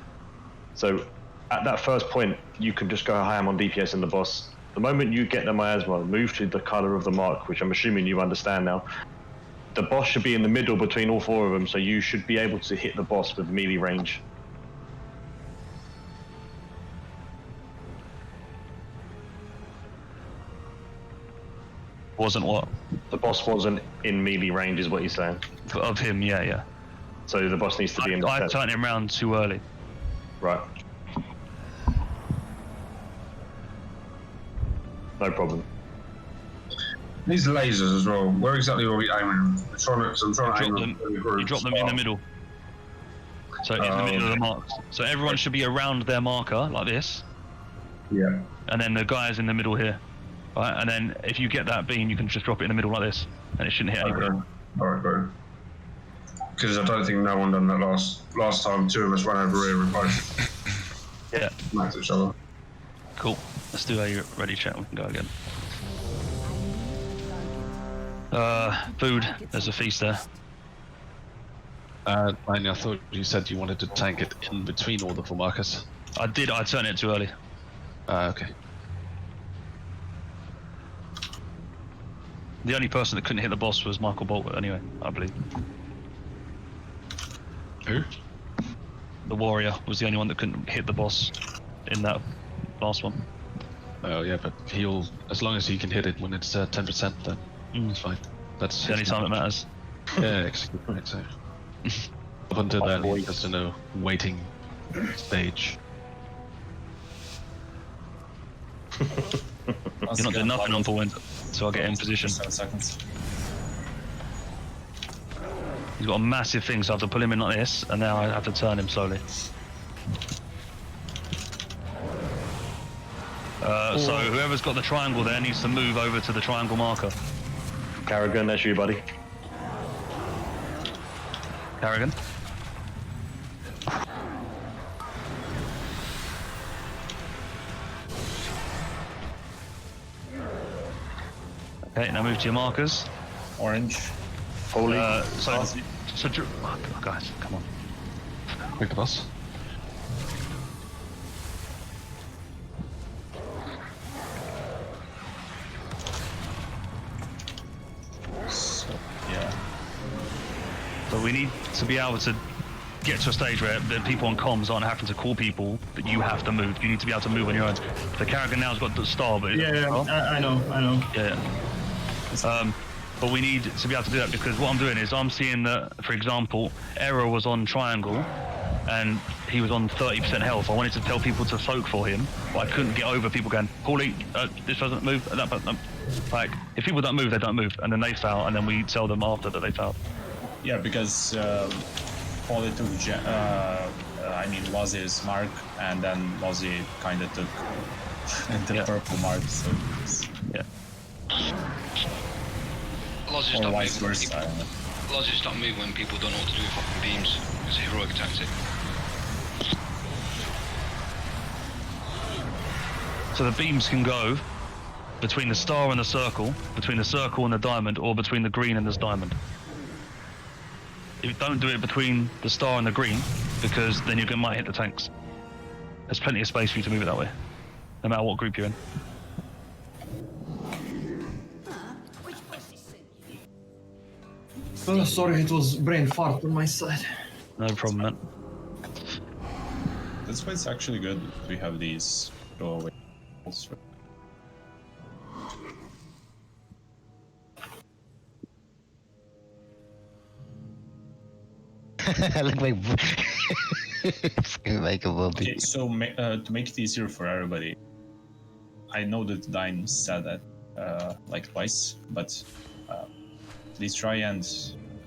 So at that first point, you can just go ham on DPS in the boss. The moment you get the miasma, move to the color of the mark, which I'm assuming you understand now. The boss should be in the middle between all 4 of them, so you should be able to hit the boss with melee range. Wasn't what? The boss wasn't in melee range, is what he's saying. Of him, yeah. So the boss needs to be in the I turned him around too early. Right. No problem. These lasers as well. Where exactly are we aiming? I'm trying to aim them. You drop them in the middle. So in the middle of the marks. So everyone should be around their marker like this. Yeah. And then the guy is in the middle here. Right, and then if you get that beam, you can just drop it in the middle like this, and it shouldn't hit anybody. Alright, good. Because I don't think no one done that last time. 2 of us ran over here and both. Yeah. Smacked each other. Cool. Let's do a ready check. We can go again. Food. There's a feast there. I thought you said you wanted to tank it in between all the 4 markers. I did. I turned it too early. Okay. The only person that couldn't hit the boss was Michael Bolter, anyway, I believe. Who? The warrior was the only one that couldn't hit the boss in that last one. Oh yeah, but he'll, as long as he can hit it when it's 10%, then it's fine. That's the only time it matters. Yeah, exactly. Right, so. Up until then, he's just in a waiting stage. You're not doing nothing on full wind, so I'll get in position. 7 seconds. He's got a massive thing, so I have to pull him in like this, and now I have to turn him slowly. So whoever's got the triangle there needs to move over to the triangle marker. Carrigan, that's you, buddy. Carrigan. Okay, now move to your markers. Orange. Holy. Oh, guys, come on. Quick the boss. Yeah. So we need to be able to get to a stage where the people on comms aren't having to call people that you have to move. You need to be able to move on your own. The Carrigan now's got the star, but I know. Yeah. But we need to be able to do that because what I'm doing is I'm seeing that, for example, Error was on triangle and he was on 30% health. I wanted to tell people to soak for him, but I couldn't get over people going, Paulie, this doesn't move, that doesn't. Like, if people don't move, they don't move, and then they foul, and then we tell them after that they fouled. Yeah, because Paulie took Lozzie's mark, and then Lozzie kind of took the purple mark, so Lozzie's or not vice move. versa. Lozzie's not move when people don't know what to do with fucking beams. It's a heroic tactic. So the beams can go between the star and the circle, between the circle and the diamond, or between the green and this diamond. Don't do it between the star and the green, because then you might hit the tanks. There's plenty of space for you to move it that way, no matter what group you're in. Oh, sorry, it was brain fart on my side. No problem, man. That's why it's actually good we have these throwaway balls. I look like like a bubby. Okay, so to make it easier for everybody, I know that Dine said that like twice, but please try and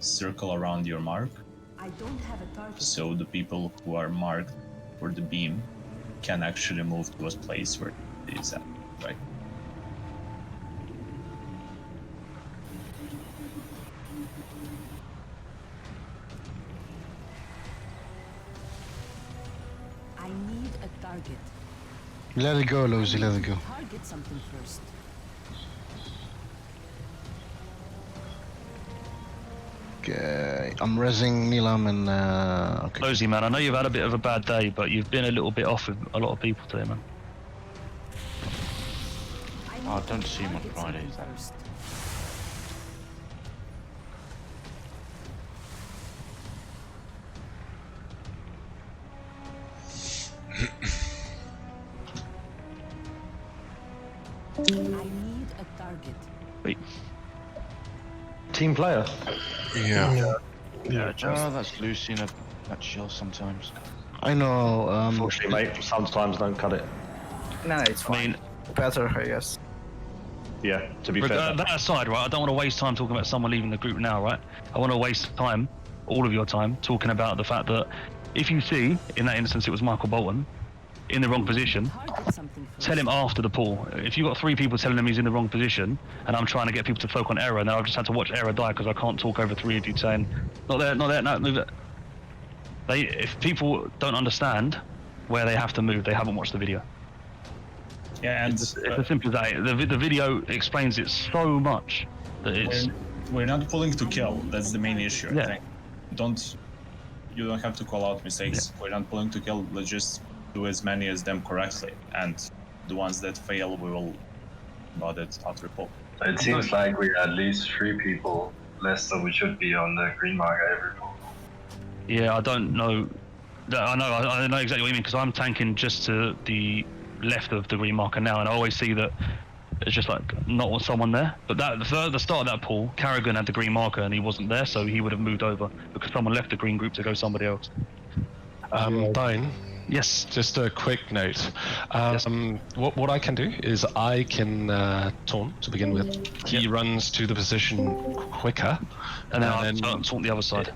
circle around your mark. I don't have a target. So the people who are marked for the beam can actually move to a place where it is at, right? I need a target. Let it go, Lucy, let it go. Target something first. Okay, I'm resing Nilam and okay. Losey, man, I know you've had a bit of a bad day, but you've been a little bit off with a lot of people today, man. Oh, I don't see him on Fridays. I need a target. Wait. Team player? Yeah. Yeah, that's Lucy in a nutshell sometimes. I know. Unfortunately, mate, sometimes don't cut it. No, it's fine. I mean, better, I guess. Yeah, to be fair. That aside, right, I don't want to waste time talking about someone leaving the group now, right? I want to waste time, all of your time, talking about the fact that if you see, in that instance it was Michael Bolton, in the wrong position, tell him after the pull. If you've got 3 people telling him he's in the wrong position, and I'm trying to get people to focus on error, now I've just had to watch error die because I can't talk over 3 of you saying, not there, no, move it. If people don't understand where they have to move, they haven't watched the video. Yeah, and it's as simple as that. The video explains it so much that it's. We're not pulling to kill. That's the main issue. Yeah. I think. You don't have to call out mistakes. Yeah. We're not pulling to kill. Let's just do as many as them correctly, and the ones that fail, we will not it after pull. It seems like we're at least 3 people less than we should be on the green mark every pull. Yeah, I don't know. I know exactly what you mean, because I'm tanking just to the left of the green marker now, and I always see that it's just like not someone there. But the start of that pool, Carrigan had the green marker and he wasn't there, so he would have moved over because someone left the green group to go somebody else. Dine. Yes. Just a quick note. What I can do is I can taunt to begin with. He runs to the position quicker, and then I taunt the other side.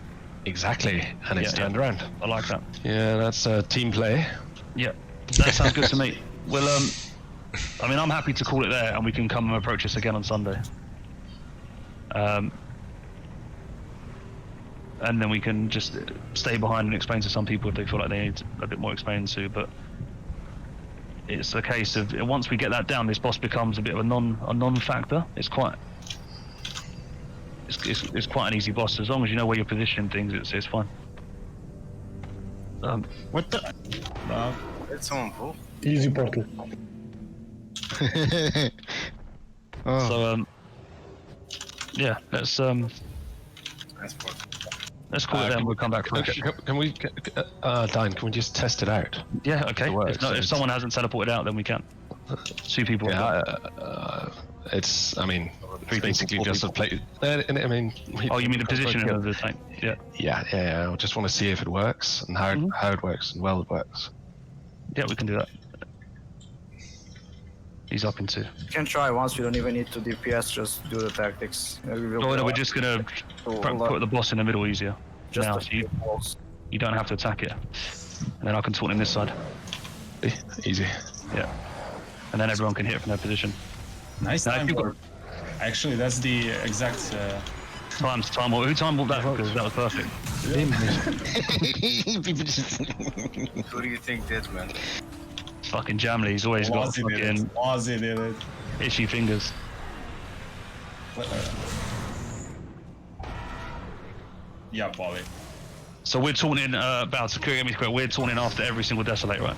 Exactly, and it's turned around. I like that. Yeah, that's team play. Yeah, that sounds good to me. Well, I mean, I'm happy to call it there, and we can come and approach this again on Sunday. And then we can just stay behind and explain to some people if they feel like they need a bit more explaining to. But it's a case of once we get that down, this boss becomes a bit of a non-factor. It's quite an easy boss as long as you know where you're positioning things. It's fine. What the? It's someone pull. Easy portal. So yeah, let's call it then. We'll come back fresh. Can we, Dine? Can we just test it out? Yeah, okay. If someone hasn't teleported out, then we can. 2 people. Yeah, it's. I mean, It's basically just a play. I mean, Oh, you mean the positioning of the tank? Yeah. Yeah. I just want to see if it works and how it works and well it works. Yeah, we can do that. He's up into. You can try once. We don't even need to DPS. Just do the tactics. We're just gonna put the boss in the middle easier. Just now, so you don't have to attack it, and then I can taunt him this side. Easy. Yeah. And then everyone can hit it from their position. Nice time warp. Actually, that's the exact. Time warp. Who time warped that? Because that was perfect. Who do you think did, man? Fucking Jamley, he's always got fucking Ozzy did it. itchy fingers. Yeah, Polly. So we're taunting about security enemy square. We're taunting after every single desolate, right?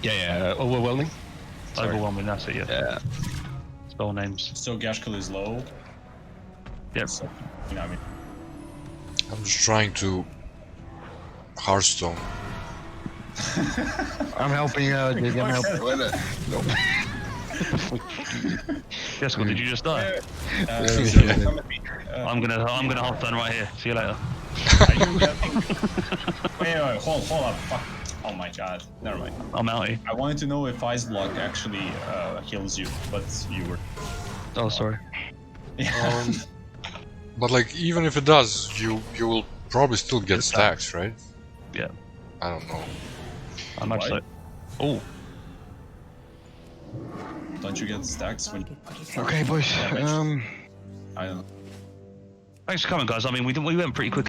Yeah. Overwhelming. Overwhelming. That's it. Yeah. Spell names. So Gashkel is low. Yep. So, you know what I mean. I'm just trying to Hearthstone. I'm helping you out, dude. I'm helping. Jessica, did you just die? I'm gonna half turn right here. See you later. Wait, hold up. Fuck. Oh my god. Never mind. I'm outie. I wanted to know if Ice Block actually heals you, but you were. Oh, sorry. But like, even if it does, you will probably still get stacks, right? Yeah. I don't know. I'm actually. Oh. Don't you get stacks when? Okay, boys. I don't know. Thanks for coming, guys. I mean, we went pretty quick.